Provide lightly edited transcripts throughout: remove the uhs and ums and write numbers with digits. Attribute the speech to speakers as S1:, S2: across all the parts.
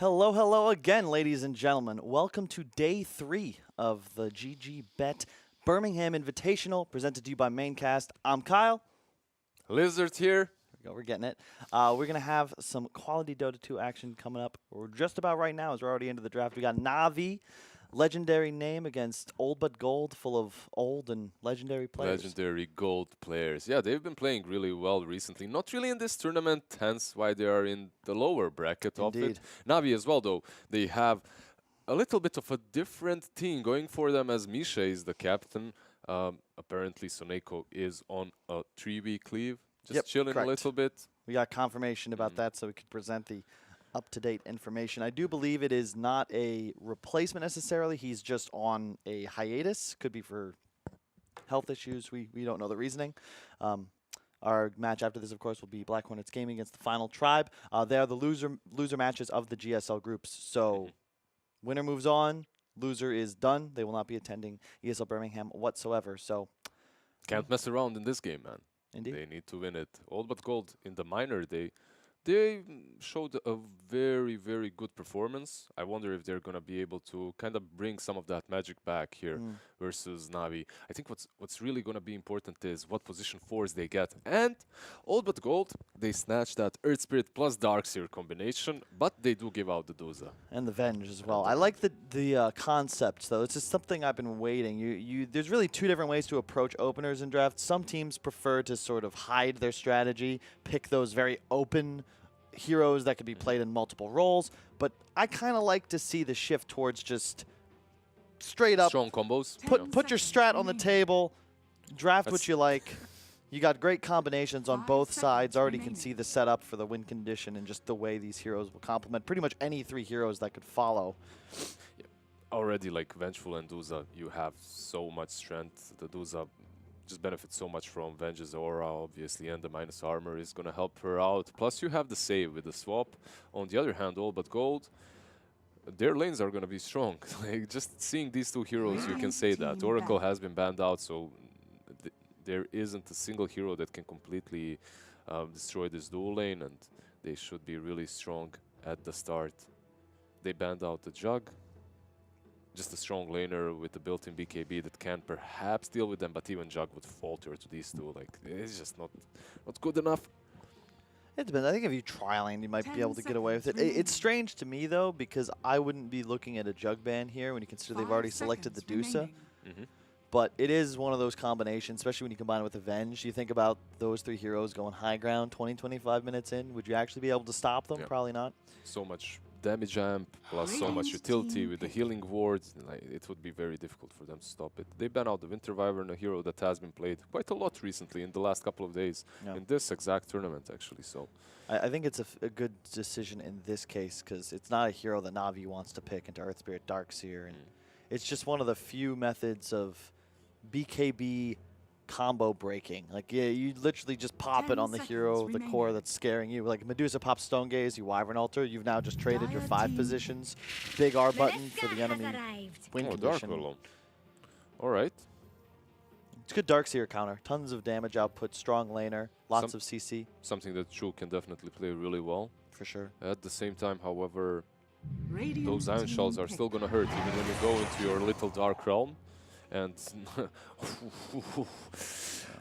S1: Hello, hello again, ladies and gentlemen. Welcome to day 3 of the GG.Bet Birmingham Invitational, presented to you by Maincast. I'm Kyle.
S2: Lizard here.
S1: There we go, we're getting it. We're going to have some quality Dota 2 action coming up. We're just about right now as we're already into the draft. We got Navi, legendary name, against Old But Gold, full of old and legendary players.
S2: Legendary gold players. Yeah, they've been playing really well recently. Not really in this tournament, hence why they are in the lower bracket of it. Navi as well, though. They have a little bit of a different team going for them, as Misha is the captain. Apparently, Soneko is on a 3-week cleave, just chilling a little bit.
S1: We got confirmation about that, so we could present the up-to-date information. I do believe it is not a replacement necessarily. He's just on a hiatus. Could be for health issues. We don't know the reasoning. Our match after this, of course, will be Black Hornets Gaming against the Final Tribe. They are the loser matches of the GSL groups. So winner moves on. Loser is done. They will not be attending ESL Birmingham whatsoever. So
S2: can't mess around in this game, man.
S1: Indeed.
S2: They need to win it. Old But Gold in the minor, they showed a very, very good performance. I wonder if they're going to be able to kind of bring some of that magic back here versus Navi. I think what's really going to be important is what position 4s they get. And Old But Gold, they snatched that Earth Spirit plus Darkseer combination, but they do give out the Doza.
S1: And the Venge as well. I like the concept, though. It's just something I've been waiting. There's really two different ways to approach openers in drafts. Some teams prefer to sort of hide their strategy, pick those very open heroes that could be played in multiple roles, but I kind of like to see the shift towards just straight up
S2: strong combos.
S1: Put your strat on the table, draft what you like. You got great combinations on both sides. Already can see the setup for the win condition and just the way these heroes will complement pretty much any 3 heroes that could follow.
S2: Yeah. Already, like Vengeful and Doza, you have so much strength. The Doza just benefits so much from Venge's aura, obviously, and the minus armor is going to help her out. Plus, you have the save with the swap. On the other hand, All But Gold, their lanes are going to be strong. Like, just seeing these 2 heroes, you can say that. Oracle has been banned out, so there isn't a single hero that can completely destroy this dual lane, and they should be really strong at the start. They banned out the Jug. Just a strong laner with the built-in BKB that can perhaps deal with them, but even Jug would falter to these 2. Like, it's just not good enough.
S1: It depends. I think if you try lane, you might be able to get away with it. It's strange to me, though, because I wouldn't be looking at a Jug ban here when you consider they've already selected the Dusa. But it is one of those combinations, especially when you combine it with Avenge. You think about those 3 heroes going high ground 20, 25 minutes in. Would you actually be able to stop them? Probably not.
S2: So much damage amp, plus so much utility with the healing wards, like, it would be very difficult for them to stop it. They ban out the Winter Wyvern, a hero that has been played quite a lot recently in the last couple of days, in this exact tournament, actually. So
S1: I think it's a good decision in this case, because it's not a hero that Navi wants to pick into Earth Spirit Darkseer, and it's just one of the few methods of BKB combo breaking. Like, yeah, you literally just pop it on the hero, the core that's scaring you. Like, Medusa pops Stone Gaze, you Wyvern Altar, you've now just traded your 5 positions. Big R button for the enemy win condition.
S2: All right.
S1: It's good Darkseer counter. Tons of damage output, strong laner, lots of CC.
S2: Something that Chu can definitely play really well.
S1: For sure.
S2: At the same time, however, those Iron Shells are still going to hurt even when you go into your little Dark Realm. And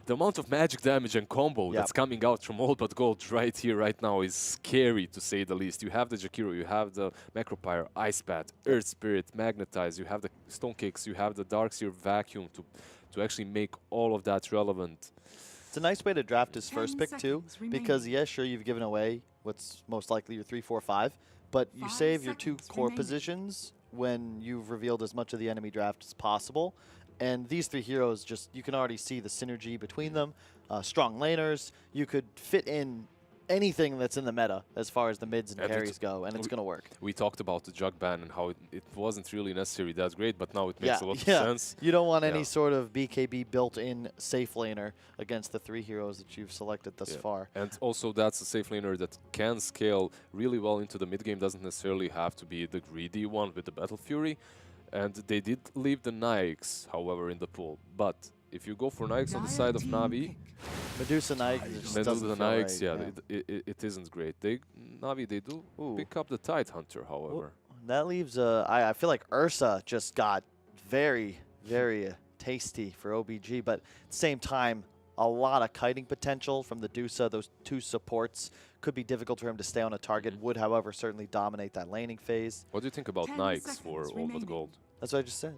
S2: the amount of magic damage and combo that's coming out from Old But Gold right here, right now, is scary, to say the least. You have the Jakiro, you have the Macropyre, Ice Bat, Earth Spirit, Magnetize, you have the Stone Kicks, you have the Darkseer Vacuum to actually make all of that relevant.
S1: It's a nice way to draft his first pick, too, because, yeah, sure, you've given away what's most likely your 3, 4, 5, but you save your 2 core positions when you've revealed as much of the enemy draft as possible. And these 3 heroes, just, you can already see the synergy between them. Strong laners. You could fit in anything that's in the meta as far as the mids and carries go, and it's going to work.
S2: We talked about the Jug ban and how it wasn't really necessary that great, but now it makes a lot of sense.
S1: You don't want any sort of BKB built-in safe laner against the 3 heroes that you've selected thus far.
S2: And also that's a safe laner that can scale really well into the mid-game, doesn't necessarily have to be the greedy one with the Battle Fury. And they did leave the Nyx, however, in the pool. But if you go for Nyx on the side of Navi,
S1: Medusa Knight just doesn't
S2: Medusa
S1: feel
S2: Knights,
S1: right,
S2: yeah, it isn't great. Navi, they do pick up the Tide Hunter, however.
S1: That leaves, I feel like Ursa just got very, very tasty for OBG, but at the same time, a lot of kiting potential from the Dusa. Those two supports could be difficult for him to stay on a target, would, however, certainly dominate that laning phase.
S2: What do you think about Nikes for Old But Gold?
S1: That's what I just said.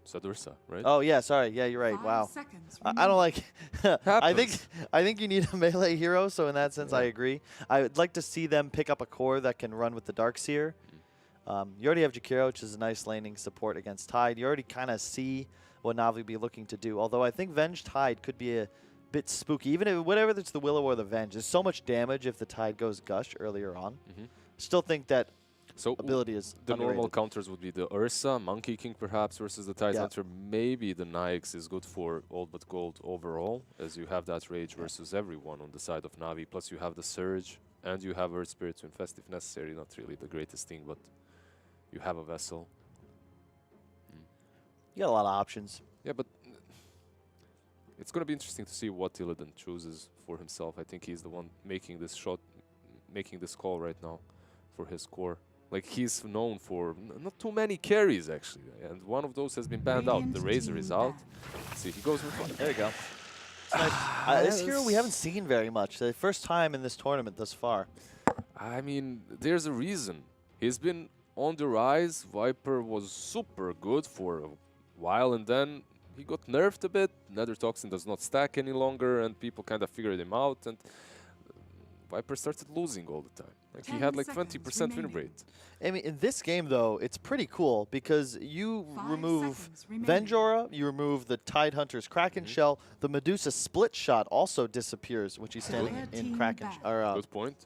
S2: Said Ursa, right?
S1: Oh, yeah, sorry. Yeah, you're right. Wow. I don't like... I think you need a melee hero, so in that sense, I agree. I would like to see them pick up a core that can run with the Darkseer. You already have Jakiro, which is a nice laning support against Tide. You already kind of see what Navi would be looking to do. Although I think Venge Tide could be a bit spooky. Even if, whatever it's the Willow or the Venge, there's so much damage if the Tide goes Gush earlier on. Still think that ability is
S2: the
S1: underrated.
S2: normal counters would be the Ursa, Monkey King perhaps versus the Tide Hunter. Maybe the Nikes is good for Old But Gold overall, as you have that rage versus everyone on the side of Navi. Plus you have the Surge, and you have Earth Spirit to infest if necessary. Not really the greatest thing, but you have a Vessel.
S1: You got a lot of options.
S2: Yeah, but it's going to be interesting to see what Illidan chooses for himself. I think he's the one making this shot, making this call right now for his core. Like, he's known for not too many carries, actually. And one of those has been banned out. The Razor is out. Let's see, he goes with one.
S1: There you go. Nice. This hero we haven't seen very much. The first time in this tournament thus far.
S2: I mean, there's a reason. He's been on the rise. Viper was super good for a while, and then he got nerfed a bit. Nether Toxin does not stack any longer, and people kind of figured him out, and Viper started losing all the time. Like, he had like 20% win rate.
S1: I mean, in this game, though, it's pretty cool because you remove Venjora, you remove the Tide Hunter's Kraken Shell, the Medusa split shot also disappears when she's standing in Kraken.
S2: Good point.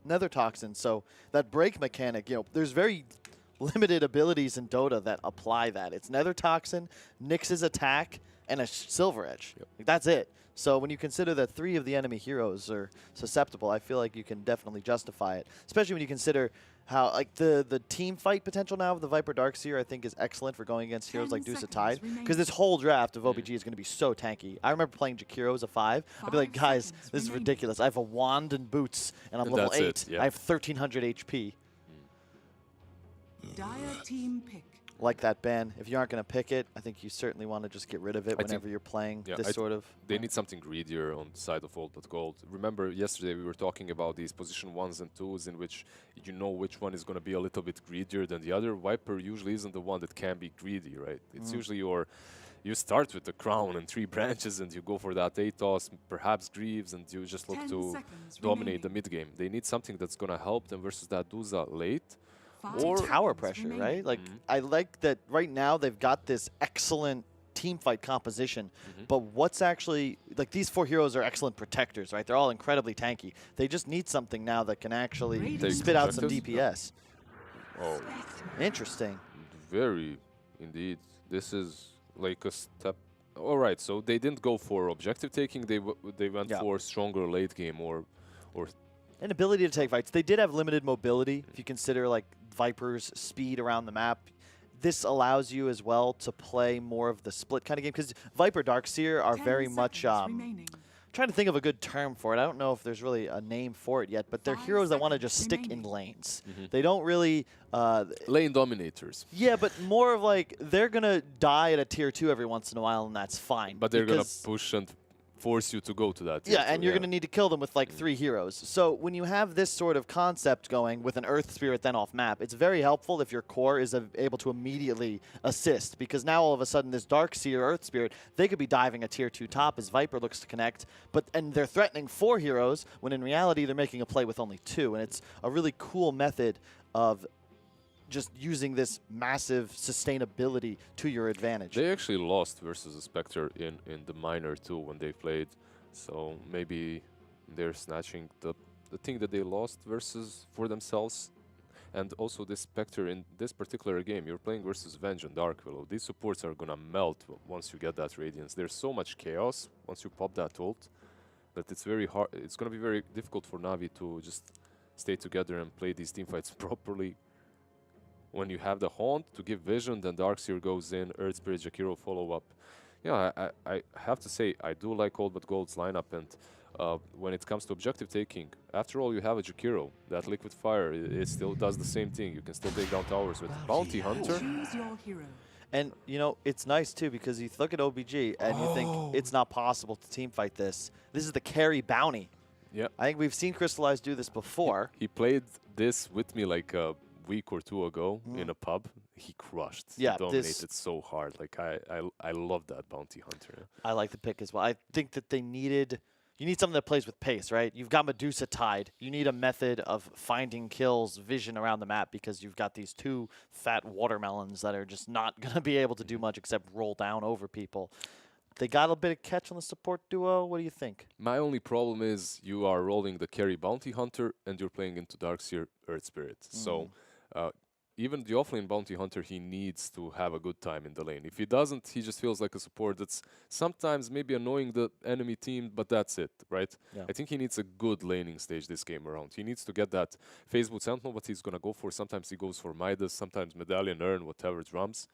S1: Nether Toxin, so that break mechanic, you know, there's very limited abilities in Dota that apply that. It's Nether Toxin, Nyx's attack, and a Silver Edge. Like, that's it. So when you consider that 3 of the enemy heroes are susceptible, I feel like you can definitely justify it. Especially when you consider how, like, the team fight potential now of the Viper Darkseer, I think, is excellent for going against heroes like Dusa Tide. Because this whole draft of OBG is going to be so tanky. I remember playing Jakiro as a 5. I'd be like, guys, this is ridiculous. I have a wand and boots, and I'm level 8. I have 1,300 HP.
S3: Dire team pick.
S1: Like that ban. If you aren't going to pick it, I think you certainly want to just get rid of it whenever you're playing this sort of...
S2: They need something greedier on the side of Old But Gold. Remember, yesterday we were talking about these position 1s and 2s in which you know which one is going to be a little bit greedier than the other. Viper usually isn't the one that can be greedy, right? It's usually you start with the crown and 3 branches and you go for that Atos, perhaps Greaves, and you just look to dominate the mid game. They need something that's going to help them versus that Dusa late.
S1: Or tower pressure, right? Like, I like that right now they've got this excellent team fight composition, but what's actually, like, these 4 heroes are excellent protectors, right? They're all incredibly tanky. They just need something now that can actually spit out some DPS.
S2: Oh,
S1: interesting.
S2: Very, indeed. This is like a step. All right, so they didn't go for objective taking. They went for stronger late game or
S1: an ability to take fights. They did have limited mobility. If you consider, like, Viper's speed around the map, this allows you as well to play more of the split kind of game, because Viper Darkseer are very much trying to think of a good term for it. I don't know if there's really a name for it yet, but they're heroes that want to just stick in lanes. They don't really
S2: lane dominators.
S1: Yeah, but more of like they're gonna die at a tier 2 every once in a while, and that's fine.
S2: But they're gonna push and force you to go to that.
S1: Yeah, and you're going to need to kill them with like 3 heroes. So when you have this sort of concept going with an Earth Spirit then off map, it's very helpful if your core is able to immediately assist, because now all of a sudden this Darkseer Earth Spirit, they could be diving a tier 2 top as Viper looks to connect, and they're threatening 4 heroes when in reality they're making a play with only 2, and it's a really cool method of just using this massive sustainability to your advantage.
S2: They actually lost versus a Spectre in the minor too when they played, so maybe they're snatching the thing that they lost versus for themselves. And also this Spectre in this particular game, you're playing versus Venge and Dark Willow. These supports are gonna melt once you get that Radiance. There's so much chaos once you pop that ult that it's very hard. It's gonna be very difficult for Navi to just stay together and play these teamfights properly. When you have the Haunt to give vision, then Darkseer goes in, Earth Spirit, Jakiro follow up. Yeah, I have to say, I do like Old But Gold's lineup, and when it comes to objective taking, after all, you have a Jakiro. That Liquid Fire, it still does the same thing. You can still take down towers with Bounty Hunter.
S3: Choose your hero.
S1: And, you know, it's nice, too, because you look at OBG and you think it's not possible to team fight this. This is the carry bounty.
S2: Yeah.
S1: I think we've seen Crystallize do this before.
S2: He played this with me like a week or two ago in a pub. He crushed.
S1: Yeah,
S2: he dominated so hard. Like I love that Bounty Hunter.
S1: I like the pick as well. I think that they needed... You need something that plays with pace, right? You've got Medusa tied. You need a method of finding kills, vision around the map, because you've got these two fat watermelons that are just not going to be able to do much except roll down over people. They got a bit of catch on the support duo. What do you think?
S2: My only problem is you are rolling the carry Bounty Hunter and you're playing into Darkseer Earth Spirit. So even the offlane Bounty Hunter, he needs to have a good time in the lane. If he doesn't, he just feels like a support that's sometimes maybe annoying the enemy team, but that's it, right?
S1: Yeah.
S2: I think he needs a good laning stage this game around. He needs to get that phase boot Sentinel, what he's going to go for. Sometimes he goes for Midas, sometimes Medallion, Urn, whatever drums.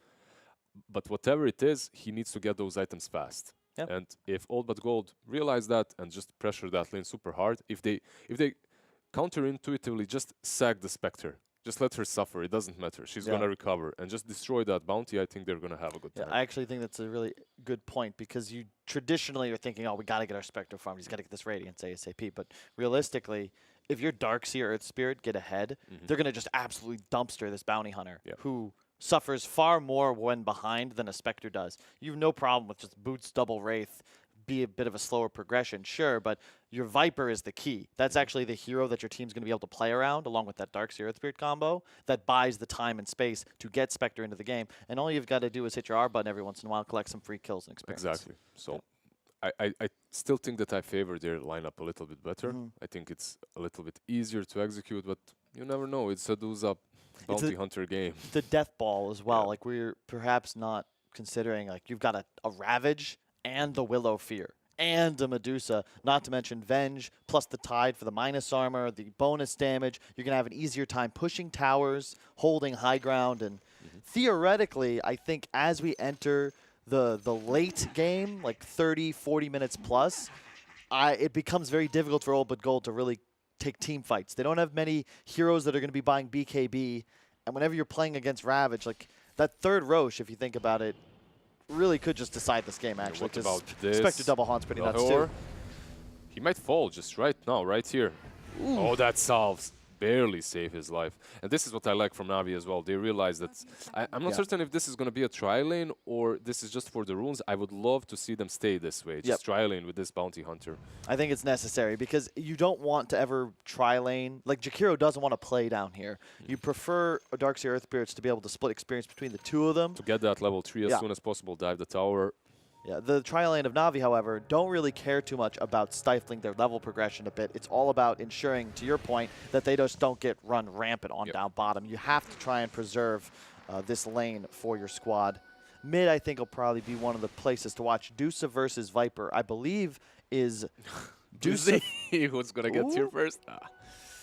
S2: But whatever it is, he needs to get those items fast.
S1: Yep.
S2: And if Old But Gold realize that and just pressure that lane super hard, if they counterintuitively just sack the Spectre, just let her suffer. It doesn't matter. She's going to recover. And just destroy that bounty. I think they're going to have a good time.
S1: I actually think that's a really good point, because you traditionally are thinking, oh, we got to get our Spectre farm. He's got to get this Radiance ASAP. But realistically, if your Darkseer Earth Spirit get ahead, they're going to just absolutely dumpster this Bounty Hunter, who suffers far more when behind than a Spectre does. You have no problem with just boots, double Wraith, be a bit of a slower progression, sure, but your Viper is the key. That's actually the hero that your team's going to be able to play around, along with that Darkseer Earth Spirit combo, that buys the time and space to get Spectre into the game. And all you've got to do is hit your R button every once in a while, collect some free kills and experience.
S2: Exactly. So I still think that I favor their lineup a little bit better. I think it's a little bit easier to execute, but you never know. It's a do-up Bounty Hunter game.
S1: The death ball as well. Like, we're perhaps not considering, like, you've got a Ravage and the Willow Fear and a Medusa, not to mention Venge, plus the Tide for the minus armor, the bonus damage. You're going to have an easier time pushing towers, holding high ground, and theoretically, I think as we enter the late game, like 30, 40 minutes plus, it becomes very difficult for Old But Gold to really take team fights. They don't have many heroes that are going to be buying BKB, and whenever you're playing against Ravage, like that third Roche, if you think about it, really could just decide this game, actually.
S2: What about this?
S1: Spectre double haunt's pretty nuts, too.
S2: He might fall just right now, right here. Ooh. Oh, that solves. Barely save his life. And this is what I like from Navi as well. They realize that... I'm not certain if this is going to be a tri-lane or this is just for the runes. I would love to see them stay this way. Just tri-lane with this Bounty Hunter.
S1: I think it's necessary because you don't want to ever tri-lane. Like, Jakiro doesn't want to play down here. You prefer a Darkseer Earth Spirits to be able to split experience between the two of them.
S2: To get that level 3 as soon as possible, dive the tower.
S1: Yeah, the tri-lane of Navi, however, don't really care too much about stifling their level progression a bit. It's all about ensuring, to your point, that they just don't get run rampant on down bottom. You have to try and preserve this lane for your squad. Mid, I think, will probably be one of the places to watch. Dusa versus Viper, I believe, is...
S2: Dusa who's going to get here first?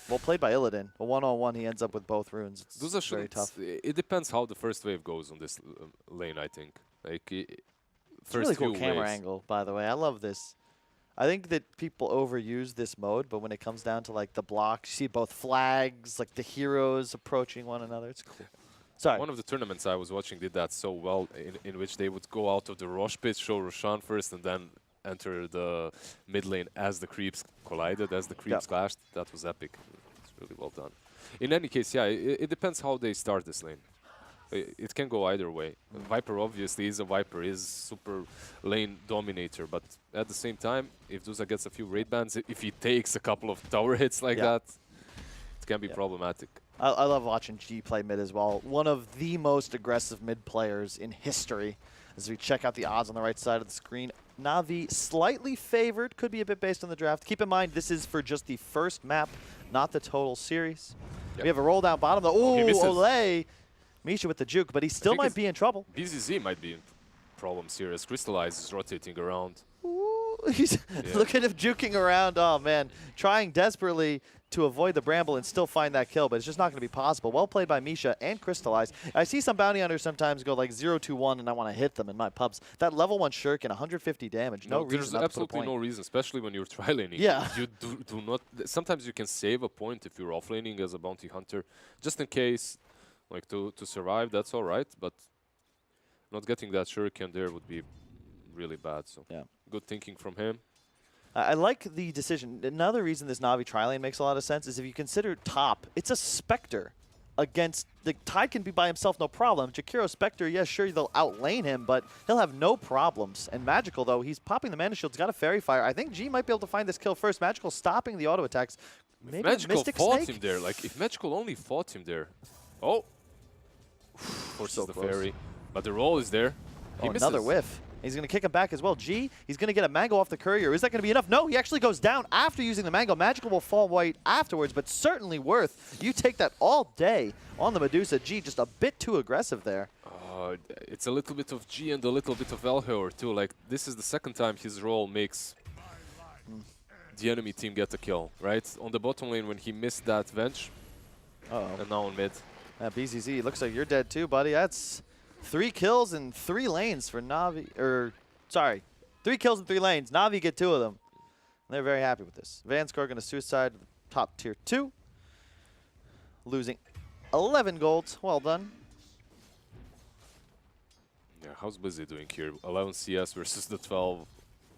S1: Well played by Illidan. A one-on-one, he ends up with both runes.
S2: It's very tough. It depends how the first wave goes on this lane, I think. Like...
S1: It's a really cool camera angle, by the way. I love this. I think that people overuse this mode, but when it comes down to like the blocks, you see both flags, like the heroes approaching one another. It's cool. Sorry.
S2: One of the tournaments I was watching did that so well, in which they would go out of the Roche pit, show Roshan first, and then enter the mid lane as the creeps collided, as the creeps clashed. That was epic. It's really well done. In any case, yeah, it depends how they start this lane. It can go either way. Viper obviously is a Viper, is super lane dominator, but at the same time, if Dusa gets a few raid bans, if he takes a couple of tower hits like that, it can be problematic.
S1: I love watching G play mid as well. One of the most aggressive mid players in history. As we check out the odds on the right side of the screen, Navi slightly favored, could be a bit based on the draft. Keep in mind, this is for just the first map, not the total series. We have a roll down bottom. Oh, Olay! Misha with the juke, but he still might be in trouble.
S2: BZZ might be in problems here as Crystallize is rotating around.
S1: Ooh, look at him juking around. Oh, man. Trying desperately to avoid the bramble and still find that kill, but it's just not going to be possible. Well played by Misha and Crystallize. I see some bounty hunters sometimes go like 0-2-1 and I want to hit them in my pubs. That level 1 shuriken, 150 damage, no reason
S2: there's
S1: not to put a
S2: absolutely
S1: point.
S2: no reason, especially when you're tri-laning.
S1: Yeah.
S2: You do not... Sometimes you can save a point if you're off-laning as a bounty hunter, just in case, like to survive, that's all right, but not getting that shuriken there would be really bad. So
S1: yeah,
S2: good thinking from him.
S1: I like the decision. Another reason this Na'Vi tri-lane makes a lot of sense is if you consider top, it's a Spectre against... The Tide can be by himself, no problem. Jakiro Spectre, yes, sure, they'll outlane him, but he'll have no problems. And Magical, though, he's popping the mana shields, got a Fairy Fire. I think G might be able to find this kill first. Magical stopping the auto attacks. Maybe
S2: Magical
S1: Mystic
S2: fought
S1: Snake?
S2: him there. Like, if Magical only fought him there. Oh! Forces
S1: So
S2: the
S1: close.
S2: Fairy. But the roll is there. He misses.
S1: Another whiff. He's going to kick him back as well. G, he's going to get a Mango off the Courier. Is that going to be enough? No, he actually goes down after using the Mango. Magical will fall white afterwards, but certainly worth. You take that all day on the Medusa. G, just a bit too aggressive there.
S2: It's a little bit of G and a little bit of Valhor too. Like, this is the second time his roll makes the enemy team get a kill, right? On the bottom lane when he missed that Venge. And now on mid.
S1: BZZ, looks like you're dead too, buddy. That's 3 kills in 3 lanes for Na'Vi. Sorry, 3 kills in 3 lanes. Na'Vi get 2 of them. They're very happy with this. Vanscore going to suicide top tier 2. Losing 11 golds. Well done.
S2: Yeah, how's Busy doing here? 11 CS versus the 12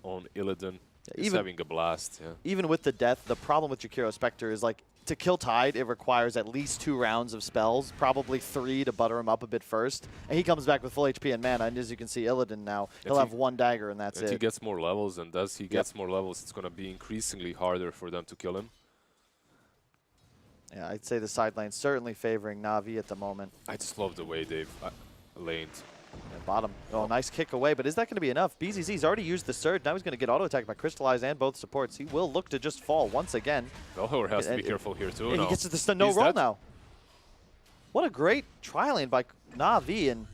S2: on Illidan. He's
S1: Even-
S2: having a blast, yeah.
S1: Even with the death, the problem with Jakiro Spectre is like, to kill Tide, it requires at least 2 rounds of spells, probably 3 to butter him up a bit first. And he comes back with full HP and mana, and as you can see, Illidan now, he'll have 1 dagger and that's
S2: And
S1: it.
S2: he gets more levels, and as he gets more levels, it's going to be increasingly harder for them to kill him.
S1: Yeah, I'd say the side lane certainly favoring Na'Vi at the moment.
S2: I just love the way they've laned.
S1: And bottom. Oh, nice kick away, but is that going to be enough? BZZ's already used the surge. Now he's going to get auto-attacked by Crystallize and both supports. He will look to just fall once again.
S2: Valhor has to be careful here too.
S1: And he gets to the stun. No
S2: He's
S1: roll
S2: dead.
S1: now. What a great tri-lane by Na'Vi, and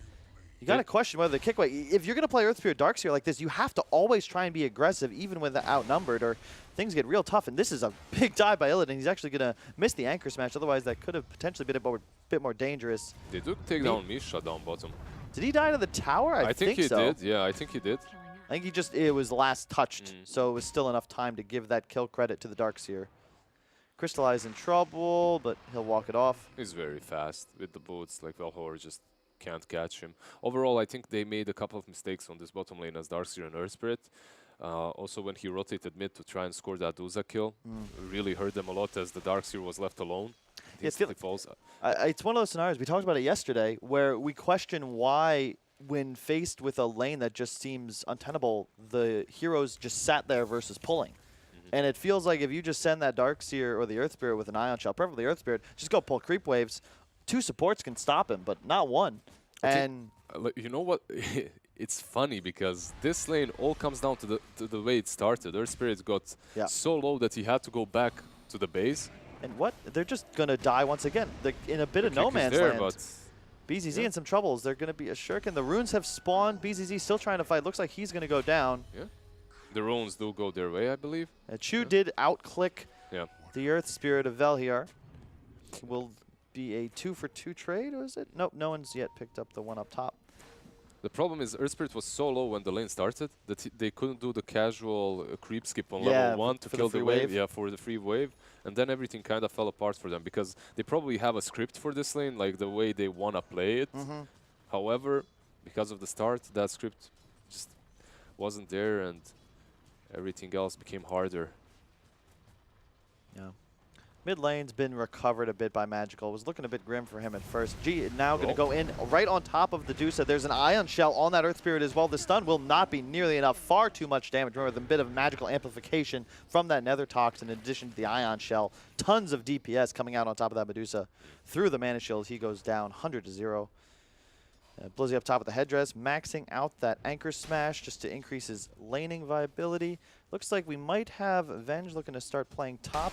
S1: you got to question whether the kick away. If you're going to play Earth Spirit Darkseer like this, you have to always try and be aggressive even when they're outnumbered, or things get real tough. And this is a big dive by Illidan. He's actually going to miss the anchor smash. Otherwise, that could have potentially been a bit more dangerous.
S2: They do take down Misha down bottom.
S1: Did he die to the tower? I think
S2: he
S1: so.
S2: did. Yeah, I think he did.
S1: I think it was last touched, so it was still enough time to give that kill credit to the Darkseer. Crystallize in trouble, but he'll walk it off.
S2: He's very fast with the boots. Like, Valhor just can't catch him. Overall, I think they made a couple of mistakes on this bottom lane as Darkseer and Earth Spirit. Also, when he rotated mid to try and score that Duza kill, really hurt them a lot as the Darkseer was left alone.
S1: Yeah,
S2: Instantly falls.
S1: It's one of those scenarios, we talked about it yesterday, where we question why, when faced with a lane that just seems untenable, the heroes just sat there versus pulling. And it feels like if you just send that Darkseer or the Earth Spirit with an Ion Shell, preferably Earth Spirit, just go pull creep waves. 2 supports can stop him, but not 1. And
S2: you know what? It's funny because this lane all comes down to the way it started. Earth Spirit got so low that he had to go back to the base.
S1: And what? They're just going to die once again. They're in a bit of no man's land.
S2: But
S1: BZZ in some troubles. They're going to be a shuriken. The runes have spawned. BZZ still trying to fight. Looks like he's going to go down.
S2: Yeah. The runes do go their way, I believe.
S1: Chu did outclick the Earth Spirit of Velhiar. Will be a 2-for-2 trade, or is it? Nope, no one's yet picked up the one up top.
S2: The problem is Earth Spirit was so low when the lane started that they couldn't do the casual creep skip on level 1 to kill the wave. Yeah, for the free wave. And then everything kind of fell apart for them because they probably have a script for this lane, like the way they want to play it. However, because of the start, that script just wasn't there and everything else became harder.
S1: Yeah. Mid lane's been recovered a bit by Magical. It was looking a bit grim for him at first. G now going to go in right on top of the Dusa. There's an Ion Shell on that Earth Spirit as well. The stun will not be nearly enough. Far too much damage. Remember, the bit of magical amplification from that Nether Toxin in addition to the Ion Shell. Tons of DPS coming out on top of that Medusa. Through the Mana Shield, he goes down 100-0. Blizzy up top with the headdress, maxing out that Anchor Smash just to increase his laning viability. Looks like we might have Venge looking to start playing top.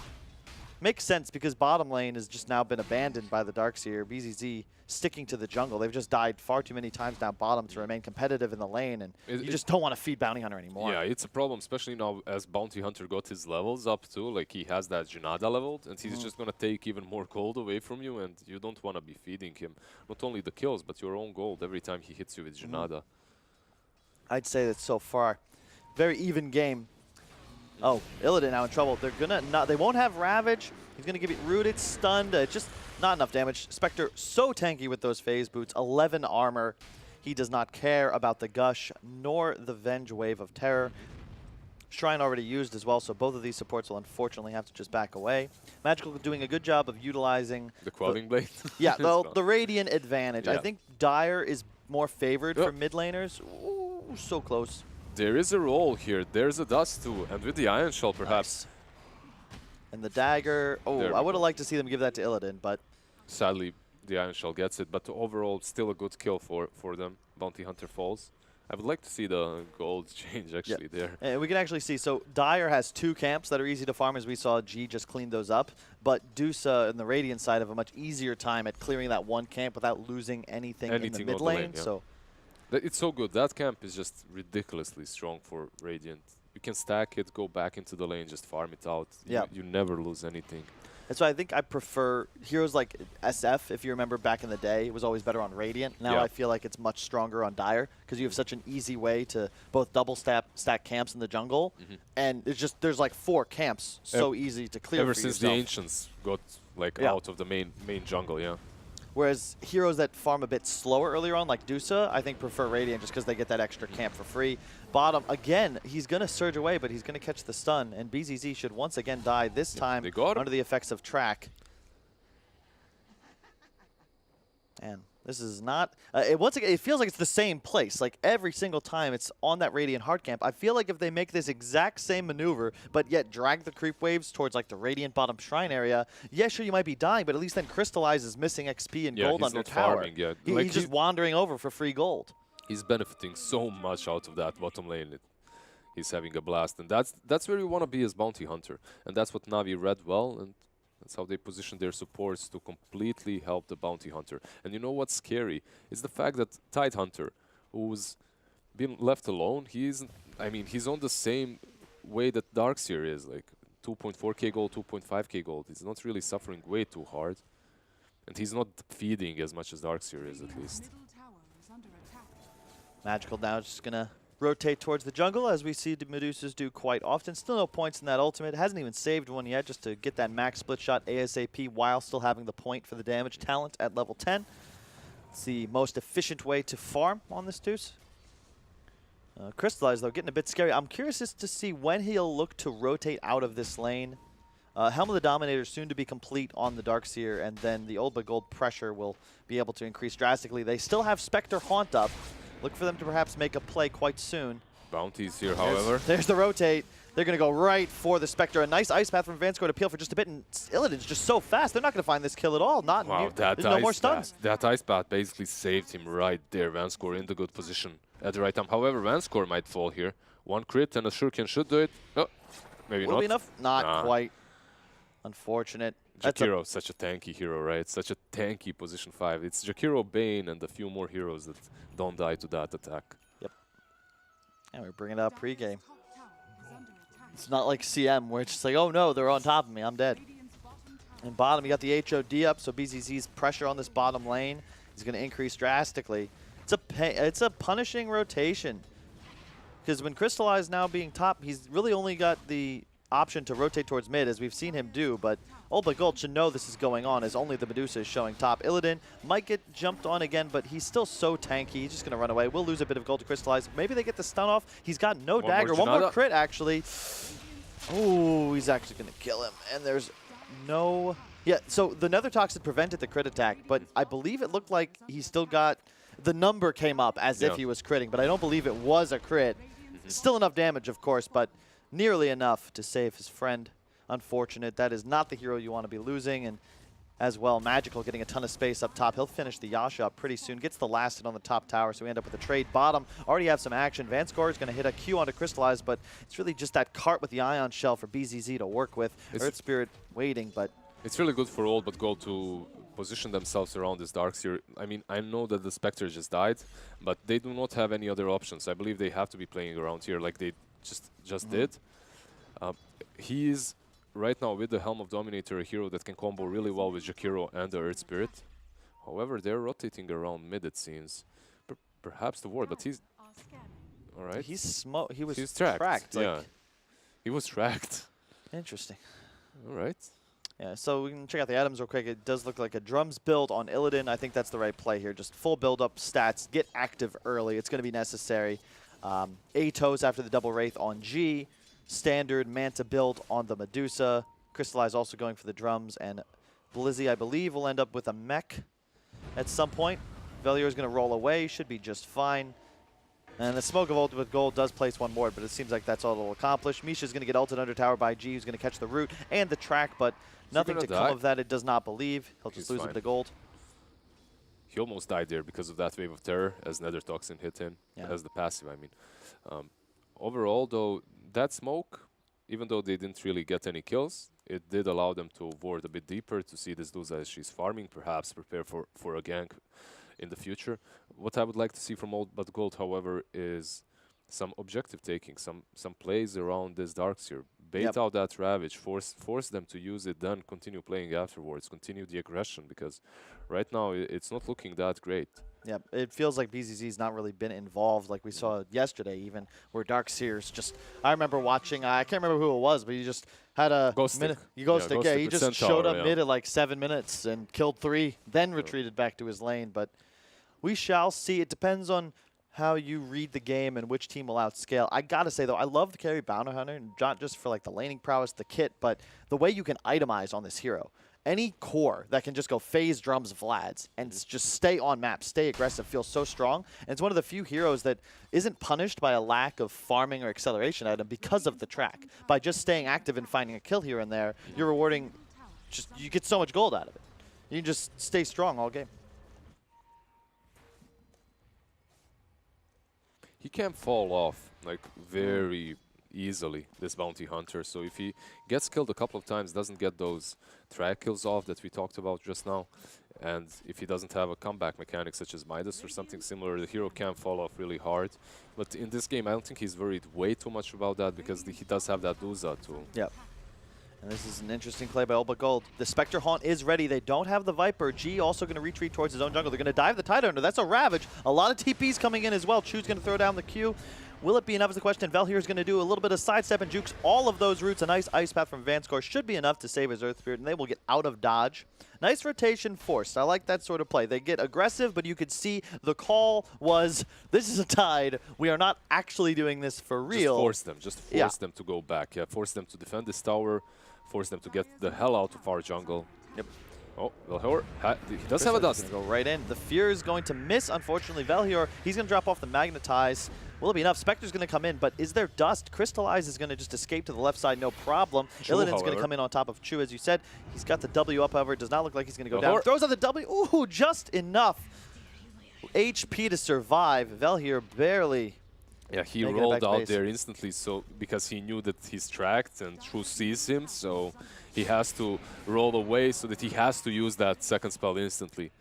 S1: Makes sense because bottom lane has just now been abandoned by the Darkseer. BZZ sticking to the jungle. They've just died far too many times down bottom to remain competitive in the lane, and you just don't want to feed Bounty Hunter anymore.
S2: Yeah, it's a problem, especially now as Bounty Hunter got his levels up too. Like, he has that Junada leveled, and he's just going to take even more gold away from you, and you don't want to be feeding him not only the kills, but your own gold every time he hits you with Junada.
S1: I'd say that so far, very even game. Oh, Illidan now in trouble. They're gonna not. They won't have Ravage. He's gonna give it rooted, stunned. Just not enough damage. Spectre so tanky with those phase boots. 11 armor. He does not care about the Gush nor the Venge Wave of Terror. Shrine already used as well, so both of these supports will unfortunately have to just back away. Magical doing a good job of utilizing
S2: the Quelling Blade.
S1: Yeah, the Radiant advantage.
S2: Yeah.
S1: I think Dire is more favored for mid laners. Ooh, so close.
S2: There is a roll here. There's a dust too, and with the Iron Shell perhaps.
S1: Nice. And the dagger. Oh, I would have liked to see them give that to Illidan, but
S2: sadly the Iron Shell gets it. But overall, still a good kill for them. Bounty Hunter falls. I would like to see the gold change actually there.
S1: And we can actually see, so Dire has 2 camps that are easy to farm, as we saw G just clean those up. But Dusa and the Radiant side have a much easier time at clearing that one camp without losing anything in the mid lane. So
S2: it's so good. That camp is just ridiculously strong for Radiant. You can stack it, go back into the lane, just farm it out. You never lose anything.
S1: And so I think I prefer heroes like SF, if you remember back in the day. It was always better on Radiant. Now I feel like it's much stronger on Dire because you have such an easy way to both double stack camps in the jungle. And there's like 4 camps so easy to clear
S2: ever
S1: for
S2: since
S1: yourself.
S2: the Ancients got like out of the main jungle,
S1: Whereas heroes that farm a bit slower earlier on, like Dusa, I think prefer Radiant just because they get that extra camp for free. Bottom, again, he's going to surge away, but he's going to catch the stun. And BZZ should once again die, this time under the effects of Track. And this is not... once again, it feels like it's the same place. Like every single time it's on that Radiant hard camp. I feel like if they make this exact same maneuver, but yet drag the creep waves towards like the Radiant bottom shrine area, yeah, sure, you might be dying, but at least then Crystallize is missing XP and gold under tower.
S2: Farming,
S1: He's just wandering over for free gold.
S2: He's benefiting so much out of that bottom lane. He's having a blast, and that's where you want to be as Bounty Hunter. And that's what Navi read well, and that's how they position their supports to completely help the Bounty Hunter. And you know what's scary? It's the fact that Tidehunter, who's been left alone, he's on the same way that Darkseer is, like 2.4k gold, 2.5k gold. He's not really suffering way too hard. And he's not feeding as much as Darkseer is, at least.
S1: Magical now just going to rotate towards the jungle, as we see the Medusas do quite often. Still no points in that ultimate. Hasn't even saved one yet, just to get that max split shot ASAP while still having the point for the damage talent at level 10. It's the most efficient way to farm on this Deuce. Crystallize, though, getting a bit scary. I'm curious as to see when he'll look to rotate out of this lane. Helm of the Dominator soon to be complete on the Darkseer, and then the Old but Gold pressure will be able to increase drastically. They still have Spectre Haunt up. Look for them to perhaps make a play quite soon.
S2: Bounties here, however.
S1: There's the rotate. They're going to go right for the Spectre. A nice ice path from Vincere to peel for just a bit, and Illidan's just so fast. They're not going to find this kill at all. There's no more stuns.
S2: That ice path basically saved him right there. Vincere in the good position at the right time. However, Vincere might fall here. 1 crit and a Shuriken should do it. Oh, maybe not.
S1: Will be enough? Not quite. Unfortunate.
S2: Jakiro, such a tanky hero, right? Such a tanky position 5. It's Jakiro, Bane, and a few more heroes that don't die to that attack.
S1: Yep. And we're bringing it up pregame. It's not like CM where it's just like, oh no, they're on top of me, I'm dead. And bottom, you got the HOD up, so BZZ's pressure on this bottom lane is going to increase drastically. It's a punishing rotation. Because when Crystallize now being top, he's really only got the option to rotate towards mid, as we've seen him do, but Old but Gold should know this is going on, as only the Medusa is showing top. Illidan might get jumped on again, but he's still so tanky. He's just going to run away. We'll lose a bit of gold to Crystallize. Maybe they get the stun off. He's got no dagger. One more crit, actually. Oh, he's actually going to kill him. And there's no... Yeah, so the Nether Toxin prevented the crit attack, but I believe it looked like he still got... The number came up as if he was critting, but I don't believe it was a crit. Still enough damage, of course, but nearly enough to save his friend. Unfortunate. That is not the hero you want to be losing. And as well. Magical getting a ton of space up top. He'll finish the Yasha up pretty soon. Gets the last hit on the top tower, so we end up with a trade. Bottom already have some action. Vincere is going to hit a Q onto Crystallize, but it's really just that cart with the Ion Shell for BZZ to work with. Earth Spirit waiting, but...
S2: It's really good for Old But Gold to position themselves around this Darkseer. I mean, I know that the Spectre just died, but they do not have any other options. I believe they have to be playing around here like they just did. He is right now with the Helm of Dominator, a hero that can combo really well with Jakiro and the Earth Spirit. However, they're rotating around mid, it seems. Perhaps the ward, but he's... Alright.
S1: He was
S2: tracked.
S1: Like,
S2: yeah. He was tracked.
S1: Interesting.
S2: Alright.
S1: Yeah, so we can check out the items real quick. It does look like a drums build on Illidan. I think that's the right play here. Just full build-up stats. Get active early. It's going to be necessary. Atos after the double Wraith on G. Standard Manta build on the Medusa. Crystallize also going for the drums. And Blizzy, I believe, will end up with a mech at some point. Velier is going to roll away. Should be just fine. And the Smoke of Ultimate Gold does place one ward, but it seems like that's all it'll accomplish. Misha's going to get ulted under tower by G, who's going to catch the root and the track, but nothing to come of that, it does not believe. He'll just lose a bit of gold.
S2: He almost died there because of that wave of terror as Nether Toxin hit him, as the passive, I mean. Overall, though, that smoke, even though they didn't really get any kills, it did allow them to ward a bit deeper, to see this Duza as she's farming, perhaps prepare for a gank in the future. What I would like to see from Old But Gold, however, is some objective taking, some plays around this Darkseer. Bait out that Ravage, force them to use it, then continue playing afterwards, continue the aggression, because right now it's not looking that great.
S1: Yeah, it feels like BZZ's not really been involved like we saw yesterday even, where Darkseer's just... I remember watching, I can't remember who it was, but he just had a...
S2: Ghost Stick.
S1: He just showed up mid at like 7 minutes and killed 3, then retreated back to his lane, but we shall see. It depends on how you read the game and which team will outscale. I gotta say though, I love the carry Bounty Hunter, not just for like the laning prowess, the kit, but the way you can itemize on this hero. Any core that can just go phase drums Vlads and just stay on map, stay aggressive, feels so strong. And it's one of the few heroes that isn't punished by a lack of farming or acceleration item because of the track. By just staying active and finding a kill here and there, you're rewarding, you get so much gold out of it. You can just stay strong all game.
S2: He can fall off like very easily, this Bounty Hunter. So if he gets killed a couple of times, doesn't get those track kills off that we talked about just now, and if he doesn't have a comeback mechanic such as Midas or something similar, the hero can fall off really hard. But in this game, I don't think he's worried way too much about that, because he does have that Duza too.
S1: Yep. And this is an interesting play by Old But Gold. The Spectre Haunt is ready. They don't have the Viper. G also going to retreat towards his own jungle. They're going to dive the Tidal Under. That's a Ravage. A lot of TPs coming in as well. Chu's going to throw down the Q. Will it be enough is the question. Vel here is going to do a little bit of sidestep and jukes all of those roots. A nice Ice Path from Vincere should be enough to save his Earth Spirit, and they will get out of dodge. Nice rotation forced. I like that sort of play. They get aggressive, but you could see the call was, this is a tide. We are not actually doing this for real.
S2: Just force them to go back. Yeah, force them to defend this tower. Force them to get the hell out of our jungle.
S1: Yep.
S2: Oh, Velhor, he does have a dust.
S1: Go right in. The Fear is going to miss, unfortunately. Velhor, he's going to drop off the Magnetize. Will it be enough? Spectre's going to come in, but is there dust? Crystallize is going to just escape to the left side, no problem. Illidan's going to come in on top of Chu, as you said. He's got the W up, however. It does not look like he's going to go down. Throws out the W. Ooh, just enough HP to survive. Velhor barely.
S2: Yeah, he rolled out there instantly, so because he knew that he's tracked and True sees him, so he has to roll away so that he has to use that second spell instantly.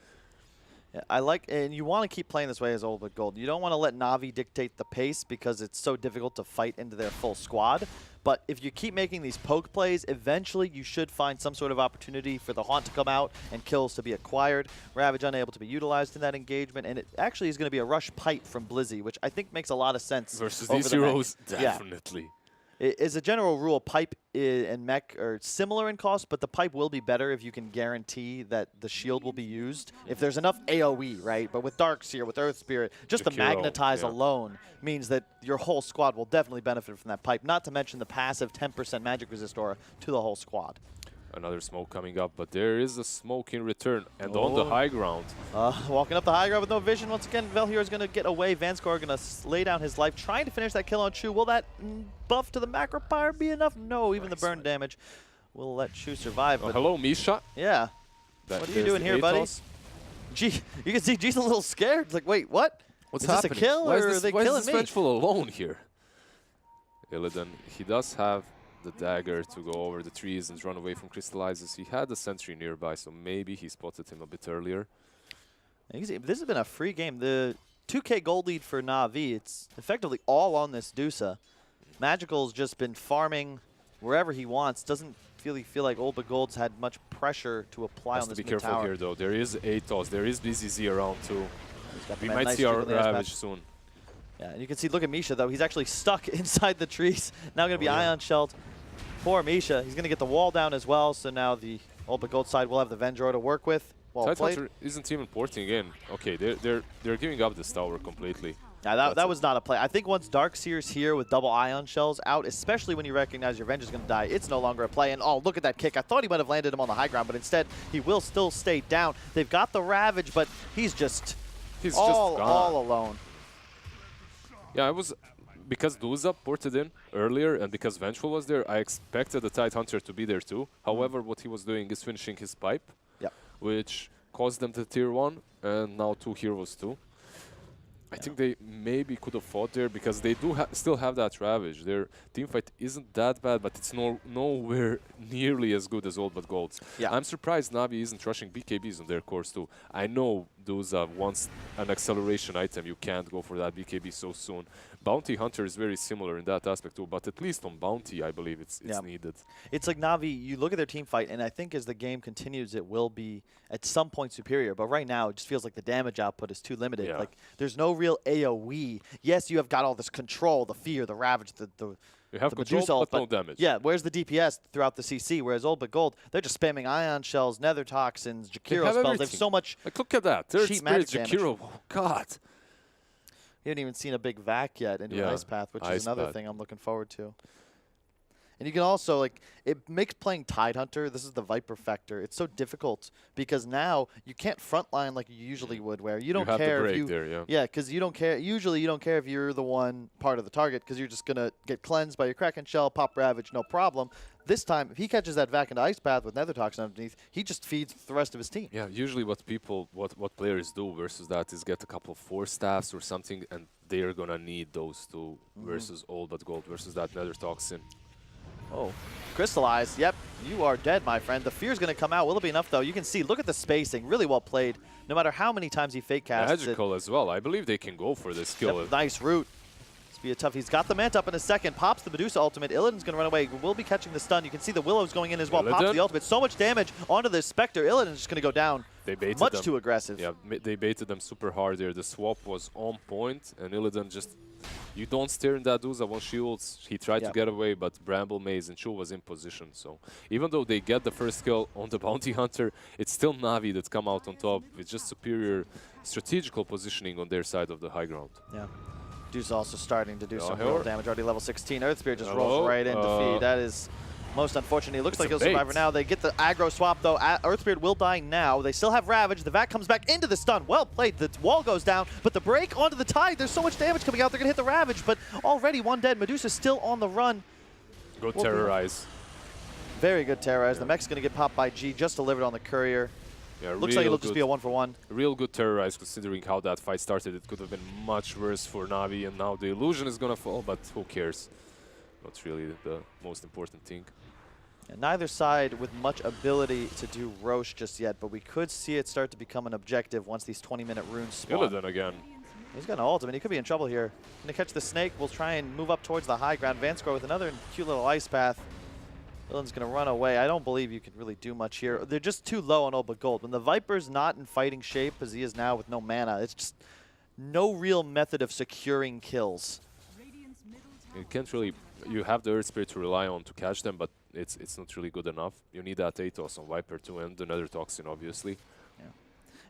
S1: Yeah, I like, and you want to keep playing this way as Old But Gold. You don't want to let Na'Vi dictate the pace because it's so difficult to fight into their full squad. But if you keep making these poke plays, eventually you should find some sort of opportunity for the Haunt to come out and kills to be acquired. Ravage unable to be utilized in that engagement, and it actually is going to be a rush pipe from Blizzy, which I think makes a lot of sense.
S2: Versus these heroes, definitely.
S1: Yeah. As a general rule, pipe and mech are similar in cost, but the pipe will be better if you can guarantee that the shield will be used. If there's enough AoE, right? But with Darkseer, with Earth Spirit, just the Magnetize alone means that your whole squad will definitely benefit from that pipe, not to mention the passive 10% magic resist aura to the whole squad.
S2: Another smoke coming up, but there is a smoke in return, and on the high ground.
S1: Walking up the high ground with no vision. Once again, Velhor is going to get away. Vincere going to lay down his life, trying to finish that kill on Chu. Will that buff to the macro pyre be enough? No, even the burn damage will let Chu survive.
S2: But hello, Misha.
S1: Yeah. What are you doing here, buddy? G, you can see G's a little scared. It's like, wait, what?
S2: What's
S1: Is
S2: happening?
S1: this a kill, or are they
S2: why
S1: killing
S2: is this
S1: me?
S2: Vengeful alone here? Illidan, he does have the dagger to go over the trees and run away from Crystallizes. He had a sentry nearby, so maybe he spotted him a bit earlier.
S1: You can see, this has been a free game. The 2K gold lead for Na'Vi, it's effectively all on this Dusa. Magical's just been farming wherever he wants. Doesn't really feel like Old But Gold's had much pressure to apply
S2: Has
S1: on
S2: to
S1: this
S2: be
S1: mid
S2: careful
S1: tower.
S2: here, though. There is Atos. There is BZZ around, too. We
S1: Man,
S2: might
S1: nice
S2: see our
S1: dribbling ice path.
S2: Ravage soon.
S1: Yeah, and you can see, look at Misha, though. He's actually stuck inside the trees. Now going to be ion shelled. Poor Misha. He's going to get the wall down as well, so now the Old But Gold side will have the Vendor to work with. Well played.
S2: Tidehunter isn't even porting in. Okay, they're giving up this tower completely.
S1: Yeah, that was not a play. I think once Darkseer's here with double ion shells out, especially when you recognize your Avenger's going to die, it's no longer a play. And oh, look at that kick. I thought he might have landed him on the high ground, but instead he will still stay down. They've got the Ravage, but he's just all alone.
S2: Yeah, I was, because Duza ported in earlier and because Vengeful was there, I expected the Tidehunter to be there too. However, what he was doing is finishing his pipe, which caused them to tier 1, and now 2 heroes too. I think they maybe could have fought there because they do still have that Ravage. Their teamfight isn't that bad, but it's nowhere nearly as good as Old But Gold's. Yeah. I'm surprised Navi isn't rushing BKBs on their cores too. I know Duza wants an acceleration item. You can't go for that BKB so soon. Bounty Hunter is very similar in that aspect too, but at least on Bounty, I believe it's needed. It's
S1: like Navi, you look at their team fight, and I think as the game continues, it will be at some point superior. But right now, it just feels like the damage output is too limited.
S2: Yeah.
S1: Like, there's no real AoE. Yes, you have got all this control, the fear, the Ravage, the
S2: you have
S1: the
S2: control,
S1: Medusa ult,
S2: but no damage.
S1: Yeah, where's the DPS throughout the CC? Whereas Old But Gold, they're just spamming Ion Shells, Nether Toxins, Jakiro spells. They have so much
S2: like, look at that. Third
S1: cheap
S2: Spirit,
S1: magic
S2: Jakiro. Oh, God.
S1: You haven't even seen a big vac yet into Ice Path, which is another thing I'm looking forward to. And you can also, like, it makes playing Tidehunter, this is the Viper Factor, it's so difficult because now you can't frontline like you usually would, where you don't care if you... Yeah, because you don't care, usually you don't care if you're the one part of the target because you're just going to get cleansed by your Kraken Shell, pop Ravage, no problem. This time, if he catches that vac into Ice Path with Nether Toxin underneath, he just feeds the rest of his team.
S2: Yeah, usually what players do versus that is get a couple of 4 staffs or something, and they're going to need those two versus Old But Gold versus that Nether Toxin.
S1: Oh, Crystallized. Yep, you are dead, my friend. The fear's going to come out. Will it be enough, though? You can see, look at the spacing. Really well played. No matter how many times he fake casts
S2: Magical as well. I believe they can go for this kill.
S1: Yep, nice route. This be a tough. He's got the Mant up in a second. Pops the Medusa ultimate. Illidan's going to run away. Will be catching the stun. You can see the Willow's going in as well. Pops the ultimate. So much damage onto the Spectre. Illidan's just going to go down.
S2: They baited
S1: much
S2: them.
S1: Too aggressive.
S2: Yeah, they baited them super hard there. The swap was on point, and Illidan just... You don't stare in that Duza once she ults. He tried to get away, but Bramble, Maze, and Chu was in position. So even though they get the first kill on the Bounty Hunter, it's still Navi that's come out on top with just superior strategical positioning on their side of the high ground.
S1: Yeah. Dude's also starting to do some real damage. Already level 16. Earth Spirit just rolls right in to feed. That is most unfortunate. He looks like he'll survive for now. They get the aggro swap, though. Earth Spirit will die now. They still have Ravage. The Vac comes back into the stun. Well played. The wall goes down, but the break onto the Tide. There's so much damage coming out. They're going to hit the Ravage, but already one dead. Medusa's still on the run.
S2: Go Terrorize.
S1: Very good Terrorize. The mech's going to get popped by G. Just delivered on the Courier.
S2: Yeah,
S1: looks like it'll just be a 1-for-1.
S2: Real good Terrorize, considering how that fight started. It could have been much worse for Navi, and now the illusion is going to fall, but who cares? Not really the most important thing.
S1: And neither side with much ability to do Roche just yet, but we could see it start to become an objective once these 20-minute runes spawn.
S2: Illidan again.
S1: He's got an ultimate. He could be in trouble here. Gonna catch the snake. We'll try and move up towards the high ground. Vanscore with another cute little ice path. Illidan's gonna run away. I don't believe you can really do much here. They're just too low on Old But Gold. When the Viper's not in fighting shape as he is now with no mana, it's just no real method of securing kills.
S2: You can't really... You have the Earth Spirit to rely on to catch them, but it's not really good enough. You need that Atos on Viper too, and another Toxin, obviously.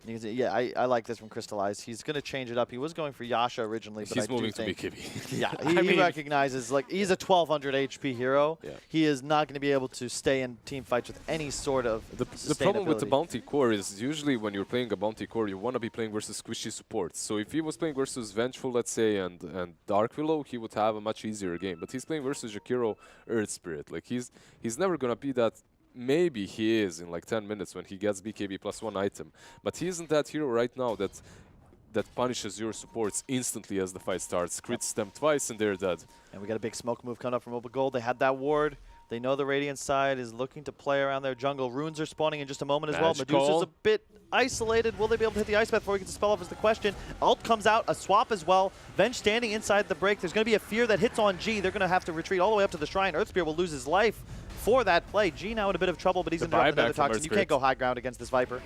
S1: And you can see, yeah, I like this from Crystallized. He's going to change it up. He was going for Yasha originally, but
S2: he's
S1: I
S2: moving
S1: do think,
S2: to BKB.
S1: Yeah, he recognizes, like, he's a 1200 HP hero.
S2: Yeah.
S1: He is not going to be able to stay in team fights with any sort of
S2: The problem with the Bounty Core is usually when you're playing a Bounty Core, you want to be playing versus squishy supports. So if he was playing versus Vengeful, let's say, and Dark Willow, he would have a much easier game. But he's playing versus Jakiro Earth Spirit. Like, he's never going to be that maybe he is in like 10 minutes when he gets BKB +1 item. But he isn't that hero right now that punishes your supports instantly as the fight starts. Crits them twice and they're dead.
S1: And we got a big smoke move coming up from Open Gold. They had that ward. They know the Radiant side is looking to play around their jungle. Runes are spawning in just a moment as well. Medusa's a bit isolated. Will they be able to hit the Ice Path before he gets the spell off is the question. Ult comes out, a swap as well. Venge standing inside the break. There's going to be a fear that hits on G. They're going to have to retreat all the way up to the Shrine. Earthspear will lose his life for that play. G now in a bit of trouble, but he's going to drop another Toxin. You can't go high ground against this Viper.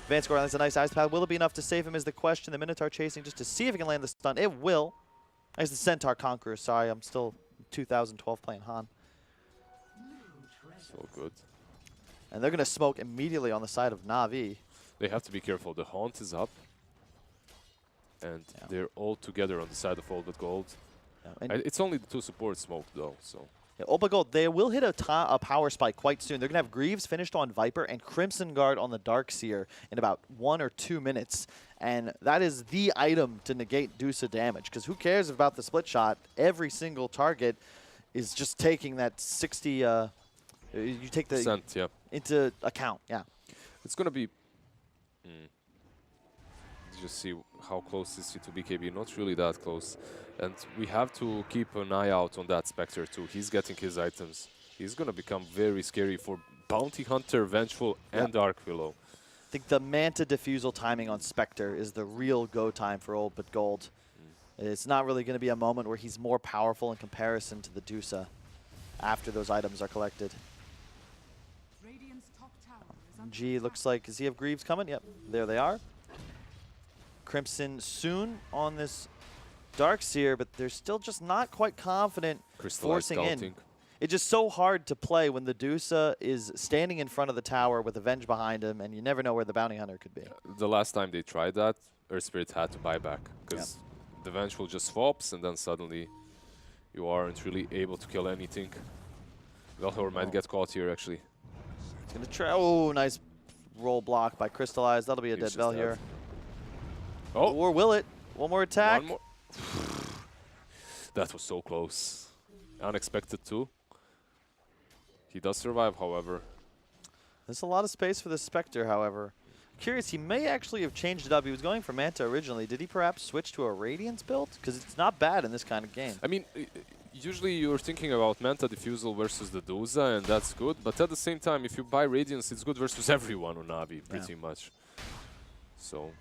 S1: Vincere lands a nice Ice Path. Will it be enough to save him is the question. The Minotaur chasing just to see if he can land the stun. It will. As the Centaur Conqueror. Sorry, I'm still 2012 playing Han.
S2: So good.
S1: And they're going to smoke immediately on the side of Na'Vi.
S2: They have to be careful. The Haunt is up. And they're all together on the side of Old But Gold. Yeah. It's only the two supports smoked though, so.
S1: Yeah, Old But Gold, they will hit a power spike quite soon. They're going to have Greaves finished on Viper and Crimson Guard on the Darkseer in about 1 or 2 minutes. And that is the item to negate Dusa damage. Because who cares about the split shot? Every single target is just taking that 60... you take the into account, yeah.
S2: It's going to be... Just see how close is he to BKB. Not really that close. And we have to keep an eye out on that Spectre too. He's getting his items. He's going to become very scary for Bounty Hunter, Vengeful, and Dark Willow.
S1: I think the Manta Diffusal timing on Spectre is the real go time for Old But Gold. It's not really going to be a moment where he's more powerful in comparison to the Dusa after those items are collected. G looks like, does he have Greaves coming? Yep, there they are. Crimson soon on this Darkseer, but they're still just not quite confident forcing in. It's just so hard to play when the Dusa is standing in front of the tower with Avenge behind him, and you never know where the Bounty Hunter could be.
S2: The last time they tried that, Earthspirit had to buy back, because the Vengeful just swaps, and then suddenly you aren't really able to kill anything. Velhor might get caught here, actually.
S1: He's going to try. Oh, nice roll block by Crystallize. That'll be a dead Velhor.
S2: Oh.
S1: Or will it? One more attack.
S2: One more. That was so close. Unexpected too. He does survive, however.
S1: There's a lot of space for the Spectre, however. Curious, he may actually have changed it up. He was going for Manta originally. Did he perhaps switch to a Radiance build? Because it's not bad in this kind of game.
S2: I mean, usually you're thinking about Manta Diffusal versus the Dusa, and that's good. But at the same time, if you buy Radiance, it's good versus everyone on Navi, pretty much. So...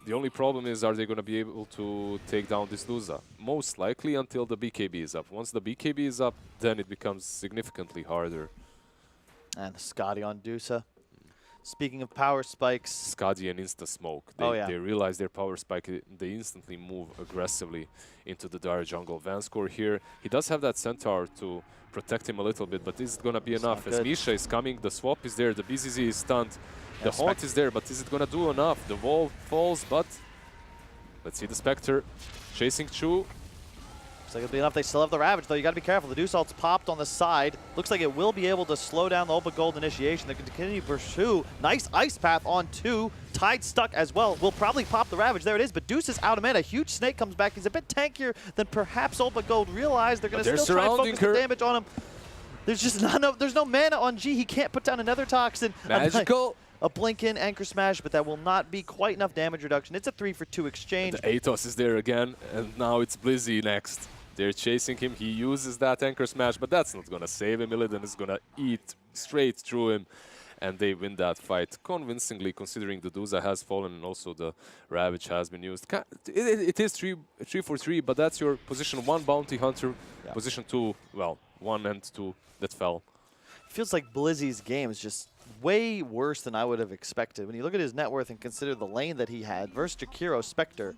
S2: the only problem is, are they going to be able to take down this Dusa? Most likely until the BKB is up. Once the BKB is up, then it becomes significantly harder.
S1: And Skadi on Dusa. Speaking of power spikes...
S2: Skadi and Insta-Smoke. They realize their power spike, they instantly move aggressively into the Dire jungle. Vanscore here, he does have that Centaur to protect him a little bit, but is it going to be enough? As Misha is coming, the swap is there, the BZZ is stunned. The Haunt is there, but is it going to do enough? The wall falls, but let's see the Spectre chasing Chu.
S1: Looks like it'll be enough. They still have the Ravage, though. You got to be careful. The Deuce ult's popped on the side. Looks like it will be able to slow down the Old But Gold initiation. They can continue to pursue. Nice Ice Path on 2. Tide stuck as well. Will probably pop the Ravage. There it is, but Deuce is out of mana. A huge Snake comes back. He's a bit tankier than perhaps Old But Gold realized. They're going to still try and focus the damage on him. There's just there's no mana on G. He can't put down another Toxin.
S2: Magical.
S1: A blink in, Anchor Smash, but that will not be quite enough damage reduction. It's a 3-for-2 exchange.
S2: The Atos is there again, and now it's Blizzy next. They're chasing him. He uses that Anchor Smash, but that's not going to save him. Illidan is going to eat straight through him, and they win that fight convincingly, considering the Dusa has fallen and also the Ravage has been used. It is 3-for-3, but that's your position 1 Bounty Hunter, position 2, well, 1 and 2 that fell.
S1: Feels like Blizzy's game is just way worse than I would have expected. When you look at his net worth and consider the lane that he had versus Jakiro Spectre,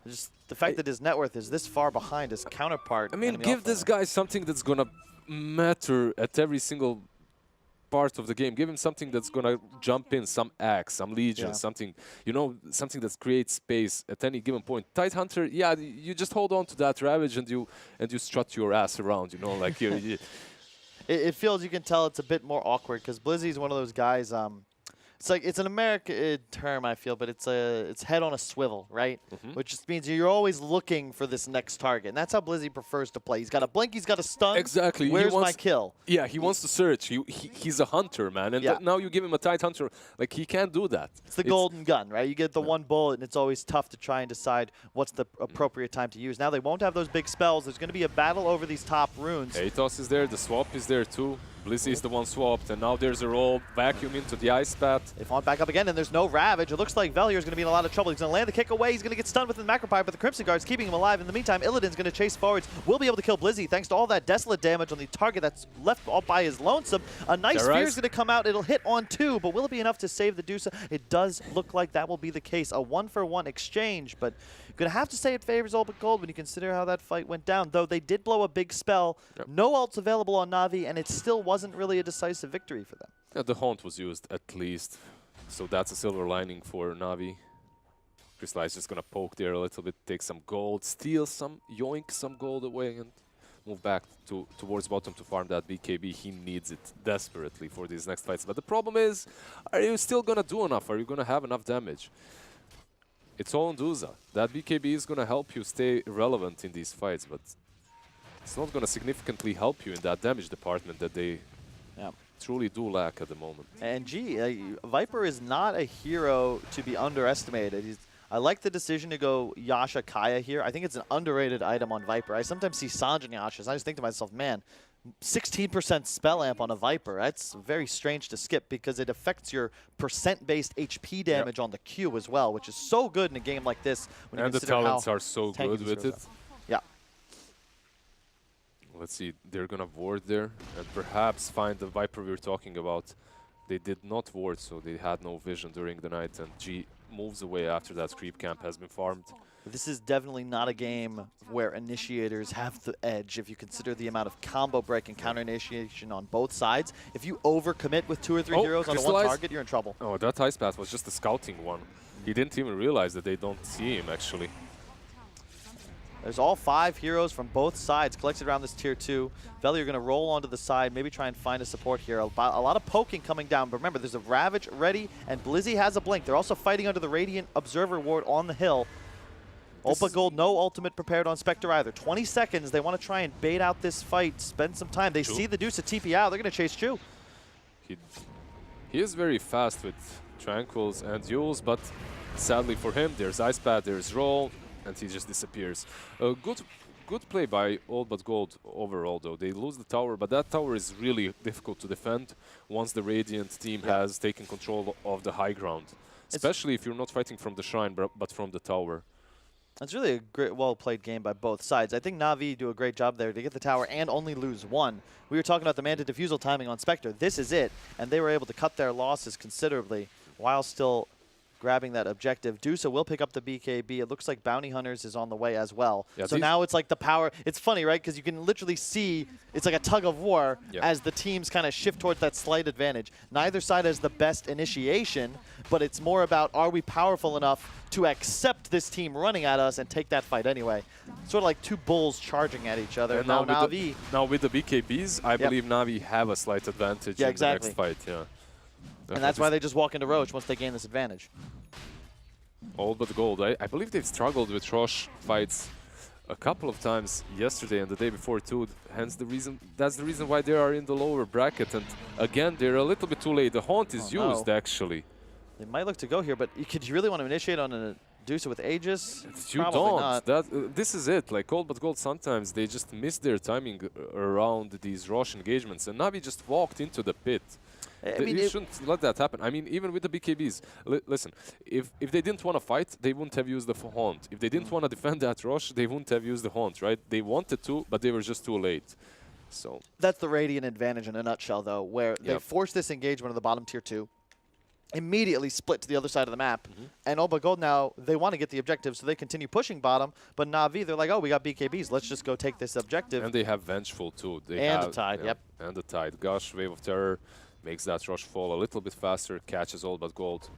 S1: just the fact that his net worth is this far behind his counterpart.
S2: I mean, give this guy something that's going to matter at every single part of the game. Give him something that's going to jump in, some Axe, some Legion, something, you know, something that creates space at any given point. Tidehunter, yeah, you just hold on to that Ravage and you strut your ass around, you know, like you
S1: It feels, you can tell it's a bit more awkward because Blizzy's one of those guys, It's like it's an American term, I feel, but it's head on a swivel, right? Which just means you're always looking for this next target, and that's how Blizzy prefers to play. He's got a blink, he's got a stun.
S2: Exactly.
S1: Where's my kill?
S2: Yeah, he wants to search. He's a hunter, man, and now you give him a tight hunter. Like, he can't do that.
S1: It's the golden gun, right? You get the one bullet, and it's always tough to try and decide what's the appropriate time to use. Now they won't have those big spells. There's going to be a battle over these top runes.
S2: Natus is there. The swap is there too. Blizzy is the one swapped, and now there's a roll. Vacuum into the ice path.
S1: They fought back up again, and there's no Ravage. It looks like Velier is going to be in a lot of trouble. He's going to land the kick away. He's going to get stunned with the Macropyre, but the Crimson Guard's keeping him alive. In the meantime, Illidan's going to chase forwards. Will be able to kill Blizzy thanks to all that Desolate damage on the target that's left all by his lonesome. A nice Sphere is going to come out. It'll hit on 2, but will it be enough to save the Dusa? It does look like that will be the case. A 1-for-1 exchange, but you're going to have to say it favors All But Gold when you consider how that fight went down. Though they did blow a big spell. No ults available on Na'Vi, and it still wasn't really a decisive victory for them.
S2: Yeah, the Haunt was used at least, so that's a silver lining for Na'Vi. Crystal is just gonna poke there a little bit, take some gold, steal some, yoink some gold away, and move back towards bottom to farm that BKB. He needs it desperately for these next fights. But the problem is, are you still gonna do enough? Are you gonna have enough damage? It's all on Dusa. That BKB is gonna help you stay relevant in these fights, but it's not gonna significantly help you in that damage department that they truly do lack at the moment.
S1: And Viper is not a hero to be underestimated. I like the decision to go Yasha Kaya here. I think it's an underrated item on Viper. I sometimes see Sanj and Yasha, and I just think to myself, man, 16% spell amp on a Viper. That's very strange to skip because it affects your percent-based HP damage on the Q as well, which is so good in a game like this. When
S2: and
S1: you
S2: the talents are so good with it.
S1: Yeah.
S2: Let's see, they're gonna ward there and perhaps find the Viper we were talking about. They did not ward, so they had no vision during the night, and G moves away after that creep camp has been farmed.
S1: This is definitely not a game where initiators have the edge if you consider the amount of combo break and counter initiation on both sides. If you overcommit with 2 or 3 heroes on one target, you're in trouble.
S2: Oh, that ice path was just a scouting one. He didn't even realize that they don't see him, actually.
S1: There's all 5 heroes from both sides collected around this tier 2. Velier going to roll onto the side, maybe try and find a support here. A lot of poking coming down, but remember, there's a Ravage ready, and Blizzy has a blink. They're also fighting under the Radiant Observer ward on the hill. All But Gold, no ultimate prepared on Spectre either. 20 seconds, they want to try and bait out this fight, spend some time. They see the Deuce TP out, they're going to chase Chu.
S2: He is very fast with Tranquils and Duels, but sadly for him, there's Ice Pad, there's Roll, and he just disappears. Good play by All But Gold overall, though. They lose the tower, but that tower is really difficult to defend once the Radiant team has taken control of the high ground, especially if you're not fighting from the shrine, but from the tower.
S1: It's really a great, well-played game by both sides. I think Na'Vi do a great job there to get the tower and only lose 1. We were talking about the Manta Diffusal timing on Spectre. This is it, and they were able to cut their losses considerably while still grabbing that objective. Dusa will pick up the BKB. It looks like Bounty Hunters is on the way as well. Yeah, so now it's like the power. It's funny, right? Because you can literally see it's like a tug of war as the teams kind of shift towards that slight advantage. Neither side has the best initiation, but it's more about, are we powerful enough to accept this team running at us and take that fight anyway? Sort of like 2 bulls charging at each other. And now Na'Vi.
S2: Now with the BKBs, I believe Na'Vi have a slight advantage in the next fight. Yeah.
S1: And that's why they just walk into Roche once they gain this advantage.
S2: All But Gold. I believe they've struggled with Roche fights a couple of times yesterday and the day before too. Hence that's the reason why they are in the lower bracket. And again, they're a little bit too late. The Haunt is used actually.
S1: They might look to go here, but could you really want to initiate on a Deuce with Aegis?
S2: You don't. This is it. Like All But Gold, sometimes they just miss their timing around these Roche engagements. And Na'Vi just walked into the pit. I mean, you shouldn't let that happen. I mean, even with the BKBs, listen, if they didn't want to fight, they wouldn't have used the Haunt. If they didn't want to defend that Roche, they wouldn't have used the Haunt, right? They wanted to, but they were just too late. So
S1: that's the Radiant advantage in a nutshell, though, where they force this engagement on the bottom tier 2, immediately split to the other side of the map, and All But Gold now, they want to get the objective, so they continue pushing bottom, but Na'Vi, they're like, oh, we got BKBs, let's just go take this objective.
S2: And they have Vengeful, too.
S1: And the Tide,
S2: And the Tide. Gush, Wave of Terror. Makes that Roche fall a little bit faster, catches All But Gold.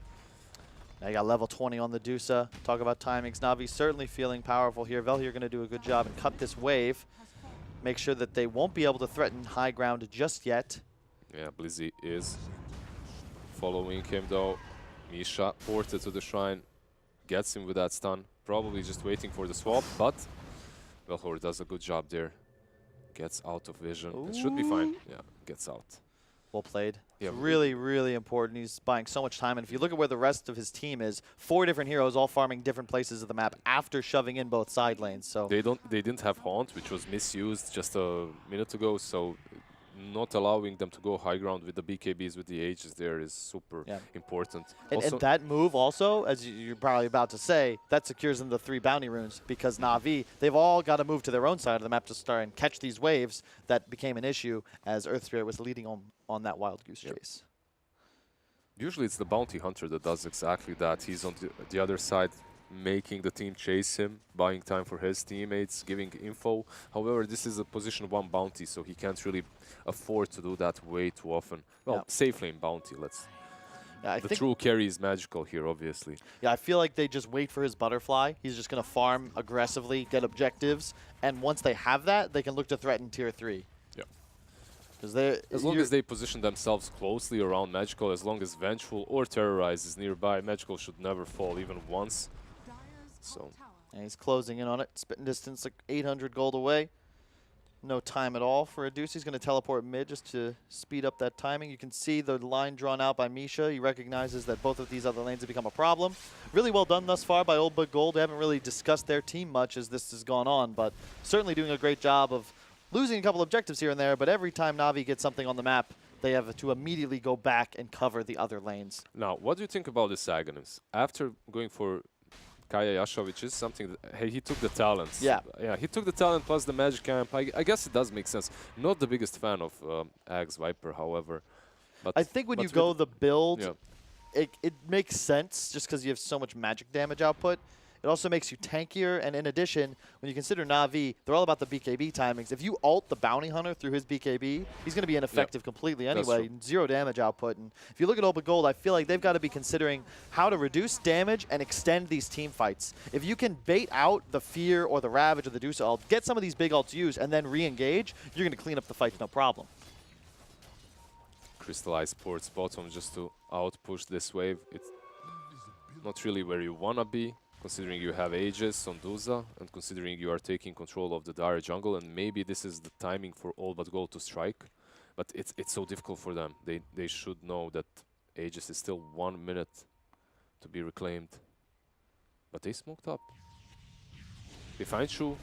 S1: Now you got level 20 on the Dusa. Talk about timings. Na'Vi certainly feeling powerful here. Velier going to do a good job and cut this wave. Make sure that they won't be able to threaten high ground just yet.
S2: Yeah, Blizzy is following him though. Misha ported to the shrine, gets him with that stun. Probably just waiting for the swap, but Velhor does a good job there. Gets out of vision. It should be fine. Yeah, gets out.
S1: Well played.
S2: Yeah,
S1: It's really, really important. He's buying so much time. And if you look at where the rest of his team is, 4 different heroes all farming different places of the map after shoving in both side lanes. So
S2: They didn't have Haunt, which was misused just a minute ago, so not allowing them to go high ground with the BKBs, with the Ages there is super important.
S1: And that move also, as you're probably about to say, that secures them the 3 bounty runes because Na'Vi, they've all got to move to their own side of the map to start and catch these waves that became an issue as Earth Spirit was leading on that Wild Goose Chase.
S2: Usually it's the Bounty Hunter that does exactly that. He's on the other side, making the team chase him, buying time for his teammates, giving info. However, this is a position 1 bounty, so he can't really afford to do that way too often. Well, safe lane bounty, the true carry is magical here, obviously.
S1: Yeah, I feel like they just wait for his butterfly. He's just going to farm aggressively, get objectives, and once they have that, they can look to threaten tier 3.
S2: Yeah.
S1: As
S2: long as they position themselves closely around Magical, as long as Vengeful or Terrorize is nearby, Magical should never fall even once. So,
S1: and he's closing in on it. Spitting distance like 800 gold away. No time at all for Adus. He's going to teleport mid just to speed up that timing. You can see the line drawn out by Misha. He recognizes that both of these other lanes have become a problem. Really well done thus far by Old Bug Gold. They haven't really discussed their team much as this has gone on, but certainly doing a great job of losing a couple objectives here and there, but every time Na'Vi gets something on the map, they have to immediately go back and cover the other lanes.
S2: Now, what do you think about this Aghanim? After going for Kaya Yasha, which is something that, hey, he took the talents.
S1: Yeah,
S2: he took the talent plus the magic camp. I guess it does make sense. Not the biggest fan of Agh's Viper, however. But
S1: I think when you go the build,
S2: yeah.
S1: it makes sense just because you have so much magic damage output. It also makes you tankier, and in addition, when you consider Na'Vi, they're all about the BKB timings. If you ult the Bounty Hunter through his BKB, he's going to be ineffective completely anyway, 0 damage output. And if you look at Open Gold, I feel like they've got to be considering how to reduce damage and extend these team fights. If you can bait out the Fear or the Ravage or the Deuce ult, get some of these big ults used, and then re-engage, you're going to clean up the fight no problem.
S2: Crystallized Ports bottom just to outpush this wave. It's not really where you want to be, considering you have Aegis on Duza, and considering you are taking control of the Dire jungle, and maybe this is the timing for All But Gold to strike. But it's so difficult for them. They should know that Aegis is still 1 minute to be reclaimed. But they smoked up. They find Shu.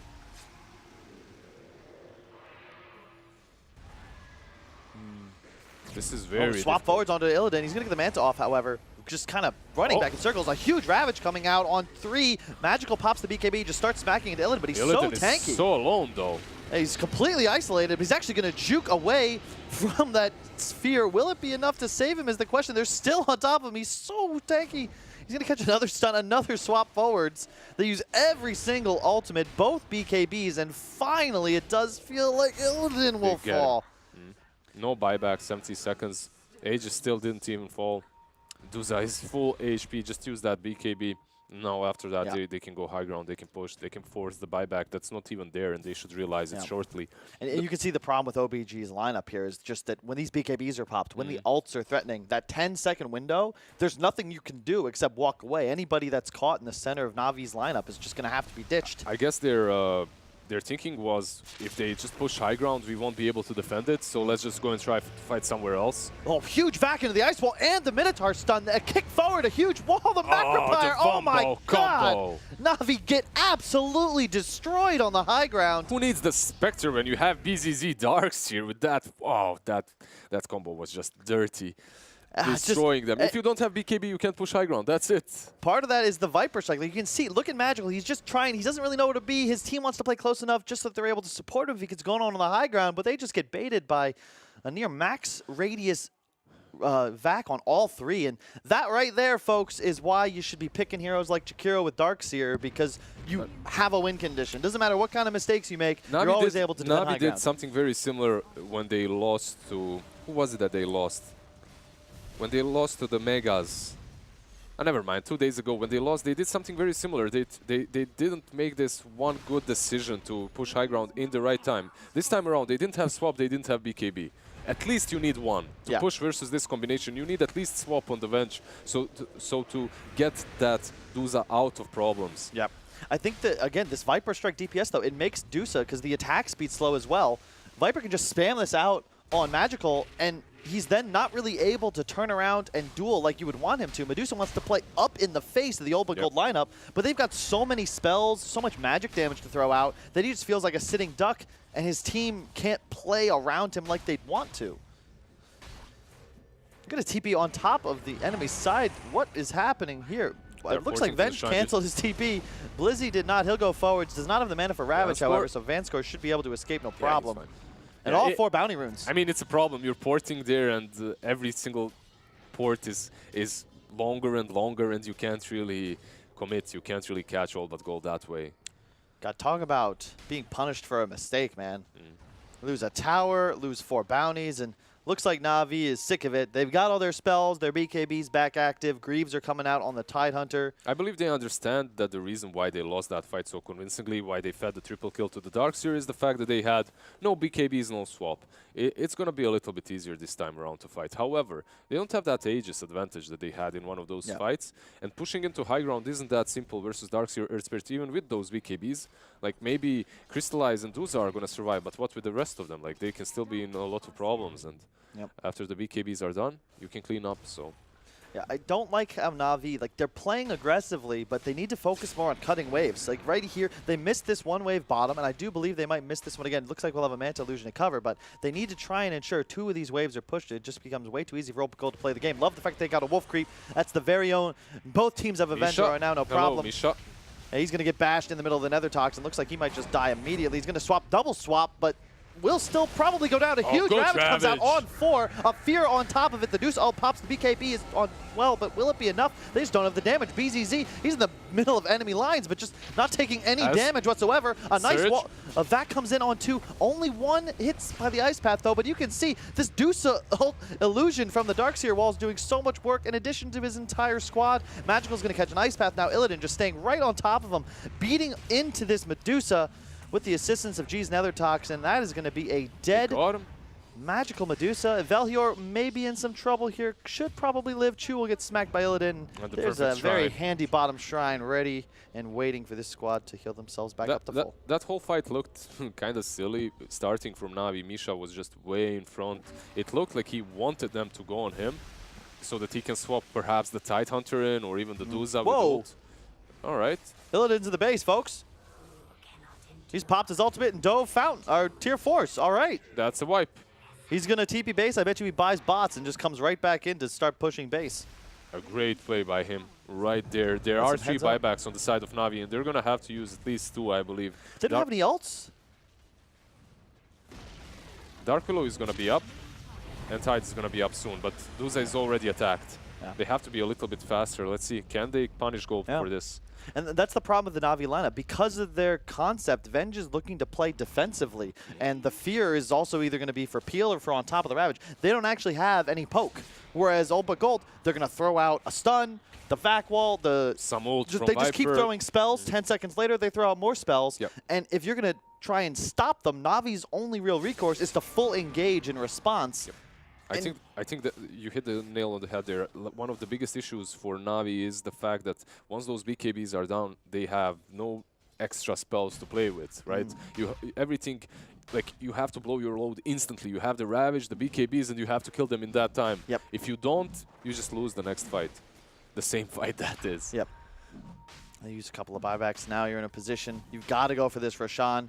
S2: This is very
S1: swap
S2: difficult.
S1: forwards onto Illidan. He's going to get the Manta off, however. Just kind of running back in circles. A huge Ravage coming out on 3. Magical pops the BKB, just starts smacking into Illidan, but he's
S2: Illidan
S1: so tanky.
S2: Is so alone, though.
S1: He's completely isolated, but he's actually going to juke away from that sphere. Will it be enough to save him is the question. They're still on top of him. He's so tanky. He's going to catch another stun, another swap forwards. They use every single ultimate, both BKBs, and finally it does feel like Illidan will fall.
S2: No buyback, 70 seconds. Aegis still didn't even fall. Duza is full HP, just use that BKB. Now after that, they can go high ground, they can push, they can force the buyback. That's not even there, and they should realize it shortly.
S1: And you can see the problem with OBG's lineup here is just that when these BKBs are popped, when the ults are threatening, that 10-second window, there's nothing you can do except walk away. Anybody that's caught in the center of Navi's lineup is just going to have to be ditched.
S2: I guess their thinking was, if they just push high ground, we won't be able to defend it, so let's just go and try to fight somewhere else.
S1: Oh, huge back into the ice wall, and the Minotaur stun. A kick forward, a huge wall, the Macropire. Oh my god! Na'Vi get absolutely destroyed on the high ground.
S2: Who needs the Spectre when you have BZZ Darks here with that? Wow, that combo was just dirty. Destroying them. If you don't have BKB, you can't push high ground. That's it.
S1: Part of that is the Viper cycle. You can see, look at Magical. He's just trying. He doesn't really know where to be. His team wants to play close enough just so that they're able to support him if he gets going on the high ground, but they just get baited by a near max radius vac on all 3. And that right there, folks, is why you should be picking heroes like Jakiro with Darkseer, because you have a win condition. Doesn't matter what kind of mistakes you make, you're always able to defend high ground.
S2: Navi did something very similar when they lost to... Who was it that they lost? When they lost to the Megas, Never mind. 2 days ago, when they lost, they did something very similar. They didn't make this one good decision to push high ground in the right time. This time around, they didn't have swap, they didn't have BKB. At least you need one. To push versus this combination, you need at least swap on the bench. So to get that Duza out of problems.
S1: Yep. I think that, again, this Viper Strike DPS, though, it makes Dusa, because the attack speed's slow as well, Viper can just spam this out on Magical, and he's then not really able to turn around and duel like you would want him to. Medusa wants to play up in the face of the old but gold lineup, but they've got so many spells, so much magic damage to throw out, that he just feels like a sitting duck, and his team can't play around him like they'd want to. Got a TP on top of the enemy side. What is happening here? It looks like Venge canceled his TP. Blizzy did not. He'll go forwards. Does not have the mana for Ravage, however, so Vanscore should be able to escape no problem. And all 4 bounty runes.
S2: I mean, it's a problem. You're porting there, and every single port is longer and longer, and you can't really commit. You can't really catch all but gold that way.
S1: Got talk about being punished for a mistake, man. Lose a tower, lose 4 bounties, and looks like Na'Vi is sick of it. They've got all their spells, their BKBs back active, Greaves are coming out on the Tidehunter.
S2: I believe they understand that the reason why they lost that fight so convincingly, why they fed the triple kill to the Darkseer, is the fact that they had no BKBs, no swap. It's going to be a little bit easier this time around to fight. However, they don't have that Aegis advantage that they had in one of those fights, and pushing into high ground isn't that simple versus Darkseer, Earth Spirit, even with those BKBs. Like, maybe Crystallize and Duza are going to survive, but what with the rest of them? Like, they can still be in a lot of problems, and after the BKBs are done, you can clean up, so...
S1: Yeah, I don't like how Na'Vi, like, they're playing aggressively, but they need to focus more on cutting waves. Like, right here, they missed this one wave bottom, and I do believe they might miss this one again. It looks like we'll have a Manta Illusion to cover, but they need to try and ensure 2 of these waves are pushed. It just becomes way too easy for Gold to play the game. Love the fact they got a Wolf Creep. That's the very own... Both teams have Avenger right now, no problem.
S2: Misha.
S1: And he's going to get bashed in the middle of the Nether Toxin. Looks like he might just die immediately. He's going to swap, double swap, but... will still probably go down. A huge Ravage comes out on 4. A Fear on top of it. The Deuce all pops. The BKB is on well, but will it be enough? They just don't have the damage. BZZ, he's in the middle of enemy lines, but just not taking any damage whatsoever. A nice wall. That comes in on 2. Only 1 hits by the Ice Path, though, but you can see this Deuce illusion from the Darkseer wall is doing so much work in addition to his entire squad. Magical's going to catch an Ice Path now. Illidan just staying right on top of him, beating into this Medusa. With the assistance of G's Nether Toxin, that is going to be a dead Magical Medusa. Velhior may be in some trouble here. Should probably live. Chu will get smacked by Illidan. There's a very handy bottom shrine ready and waiting for this squad to heal themselves back up to full.
S2: That whole fight looked kind of silly. Starting from Na'Vi, Misha was just way in front. It looked like he wanted them to go on him so that he can swap perhaps the Tidehunter in or even the Duza with ult. All right.
S1: Illidan's in the base, folks. He's popped his ultimate and dove Fountain, or Tier Force. All right.
S2: That's a wipe.
S1: He's going to TP base. I bet you he buys bots and just comes right back in to start pushing base.
S2: A great play by him right there. There are 3 buybacks on the side of Na'Vi, and they're going to have to use at least 2, I believe.
S1: Didn't have any ults?
S2: Dark Willow is going to be up, and Tide is going to be up soon, but Duza is already attacked. They have to be a little bit faster. Let's see. Can they punish Gold for this?
S1: And that's the problem with the Na'Vi lineup. Because of their concept, Venge is looking to play defensively. And the Fear is also either going to be for Peel or for on top of the Ravage. They don't actually have any poke. Whereas Old But Gold, they're going to throw out a stun, the vac wall,
S2: some ult from
S1: they just keep throwing spells. 10 seconds later, they throw out more spells. And if you're going to try and stop them, Navi's only real recourse is to full engage in response.
S2: I think that you hit the nail on the head there. One of the biggest issues for Na'Vi is the fact that once those BKBs are down, they have no extra spells to play with, right? Everything, like, you have to blow your load instantly. You have the Ravage, the BKBs, and you have to kill them in that time. If you don't, you just lose the next fight. The same fight that is.
S1: They use a couple of buybacks. Now you're in a position. You've got to go for this, Roshan.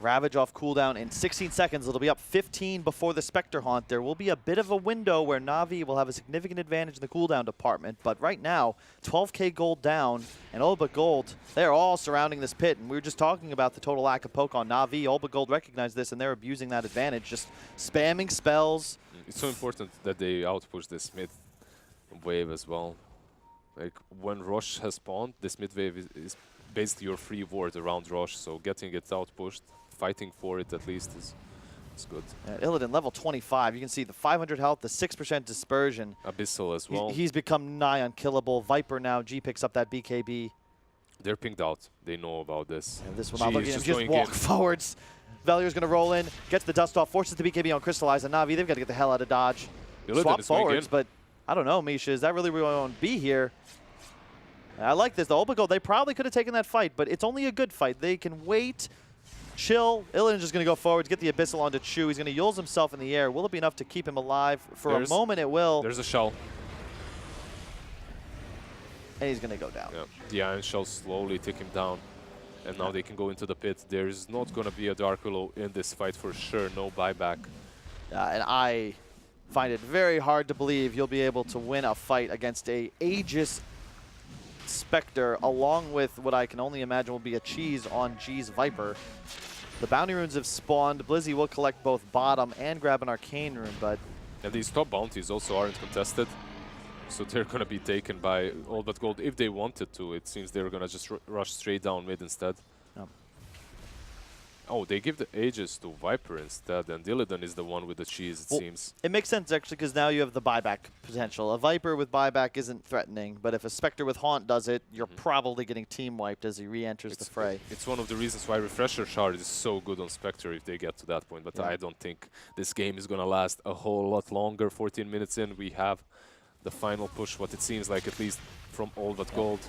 S1: Ravage off cooldown in 16 seconds. It'll be up 15 before the Spectre Haunt. There will be a bit of a window where Na'Vi will have a significant advantage in the cooldown department. But right now, 12k gold down, and All But Gold, they're all surrounding this pit. And we were just talking about the total lack of poke on Na'Vi. All But Gold recognized this, and they're abusing that advantage, just spamming spells.
S2: It's so important that they outpush this mid wave as well. Like, when Rosh has spawned, this mid wave is basically your free ward around Rosh, so getting it outpushed, fighting for it at least, is It's good.
S1: Illidan, level 25. You can see the 500 health, the 6% dispersion.
S2: Abyssal as well.
S1: He's become nigh unkillable. Viper now. G picks up that BKB.
S2: They're pinged out. They know about this.
S1: And this will
S2: G
S1: not look
S2: is
S1: at him.
S2: just
S1: Just
S2: going
S1: walk
S2: in.
S1: forwards. Valier's going to roll in, gets the dust off, forces the BKB on Crystallize, and Na'Vi, they've got to get the hell out of dodge.
S2: Illidan
S1: Swap
S2: is going
S1: forwards,
S2: in.
S1: but I don't know, Misha. Is that really where we want to be here? I like this. The Obagold, they probably could have taken that fight, but it's only a good fight. They can wait, chill. Illidan's just going to go forwards, get the Abyssal onto Chu. He's going to Yulz himself in the air. Will it be enough to keep him alive? For a moment, it will.
S2: There's a shell.
S1: And he's going to go down.
S2: Yeah. The Iron Shell slowly take him down. And now they can go into the pit. There's not going to be a Dark Willow in this fight for sure. No buyback.
S1: And I find it very hard to believe you'll be able to win a fight against a Aegis Spectre, along with what I can only imagine will be a cheese on G's Viper. The bounty runes have spawned. Blizzy will collect both bottom and grab an arcane rune, but...
S2: And these top bounties also aren't contested. So they're going to be taken by All But Gold if they wanted to. It seems they're going to just rush straight down mid instead.
S1: Yep.
S2: Oh, they give the Aegis to Viper instead, and Illidan is the one with the cheese, it seems.
S1: It makes sense, actually, because now you have the buyback potential. A Viper with buyback isn't threatening, but if a Spectre with Haunt does it, you're probably getting team wiped as he re-enters the fray.
S2: It's one of the reasons why Refresher Shard is so good on Spectre if they get to that point, but I don't think this game is going to last a whole lot longer. 14 minutes in, we have the final push, what it seems like, at least from All But Gold.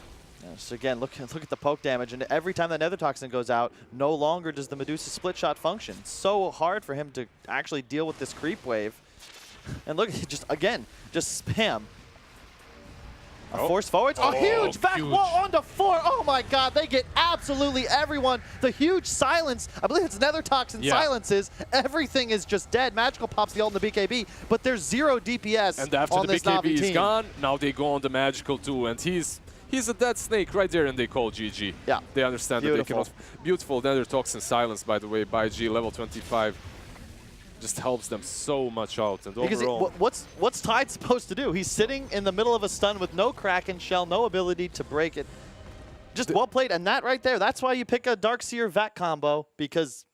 S1: Yeah, so again, look at the poke damage, and every time that Nether Toxin goes out, no longer does the Medusa split shot function. It's so hard for him to actually deal with this creep wave. And look, just spam. A force forwards. Oh, huge back wall onto 4. Oh my god, they get absolutely everyone. The huge silence. I believe it's Nether Toxin silences. Everything is just dead. Magical pops the ult in the BKB, but there's 0 DPS
S2: and after
S1: on
S2: the
S1: this
S2: BKB
S1: Na'Vi
S2: is
S1: team.
S2: gone, now they go on the Magical too, and he's a dead snake right there, and they call GG.
S1: Yeah.
S2: They understand that they cannot. Beautiful Nether Toxin silence, by the way, by G, level 25. Just helps them so much out. And
S1: because
S2: overall,
S1: what's Tide supposed to do? He's sitting in the middle of a stun with no Kraken Shell, no ability to break it. Just well played, and that right there, that's why you pick a Darkseer Vat combo, because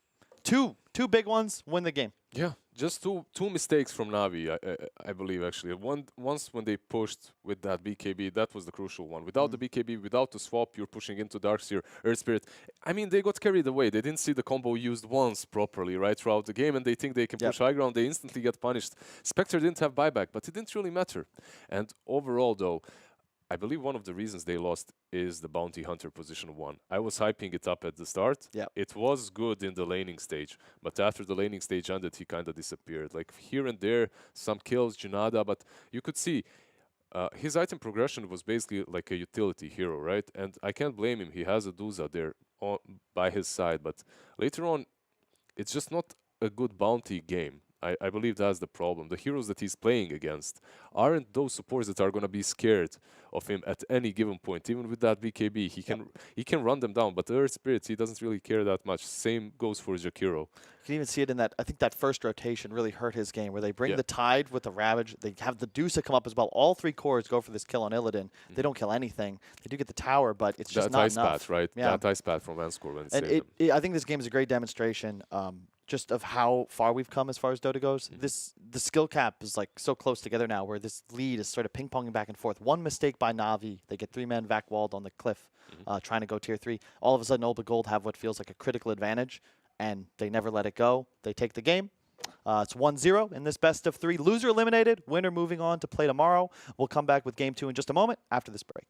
S1: two big ones win the game.
S2: yeah, just two mistakes from Na'Vi, I believe, actually. Once when they pushed with that BKB, that was the crucial one. Without the BKB, without the swap, you're pushing into Darkseer, Earth Spirit. I mean, they got carried away. They didn't see the combo used once properly, right, throughout the game, and they think they can push high ground. They instantly get punished. Spectre didn't have buyback, but it didn't really matter. And overall, though, I believe one of the reasons they lost is the Bounty Hunter position 1. I was hyping it up at the start.
S1: Yeah.
S2: It was good in the laning stage, but after the laning stage ended, he kind of disappeared. Like here and there, some kills, Junada, but you could see his item progression was basically like a utility hero, right? And I can't blame him. He has a Duza there by his side, but later on, it's just not a good bounty game. I believe that's the problem. The heroes that he's playing against aren't those supports that are going to be scared of him at any given point. Even with that BKB, he can run them down. But the Earth Spirits, he doesn't really care that much. Same goes for Jakiro.
S1: You can even see it in that, I think that first rotation really hurt his game, where they bring the Tide with the Ravage. They have the Dusa come up as well. All 3 cores go for this kill on Illidan. They don't kill anything. They do get the tower, but it's just not enough.
S2: That right?
S1: Yeah.
S2: That ice path from Vanscore when
S1: And I think this game is a great demonstration just of how far we've come as far as Dota goes. The skill cap is like so close together now, where this lead is sort of ping-ponging back and forth. One mistake by Na'Vi, they get 3-man vac walled on the cliff, trying to go tier 3. All of a sudden, All But Gold have what feels like a critical advantage, and they never let it go. They take the game. It's 1-0 in this best of 3. Loser eliminated, winner moving on to play tomorrow. We'll come back with game 2 in just a moment after this break.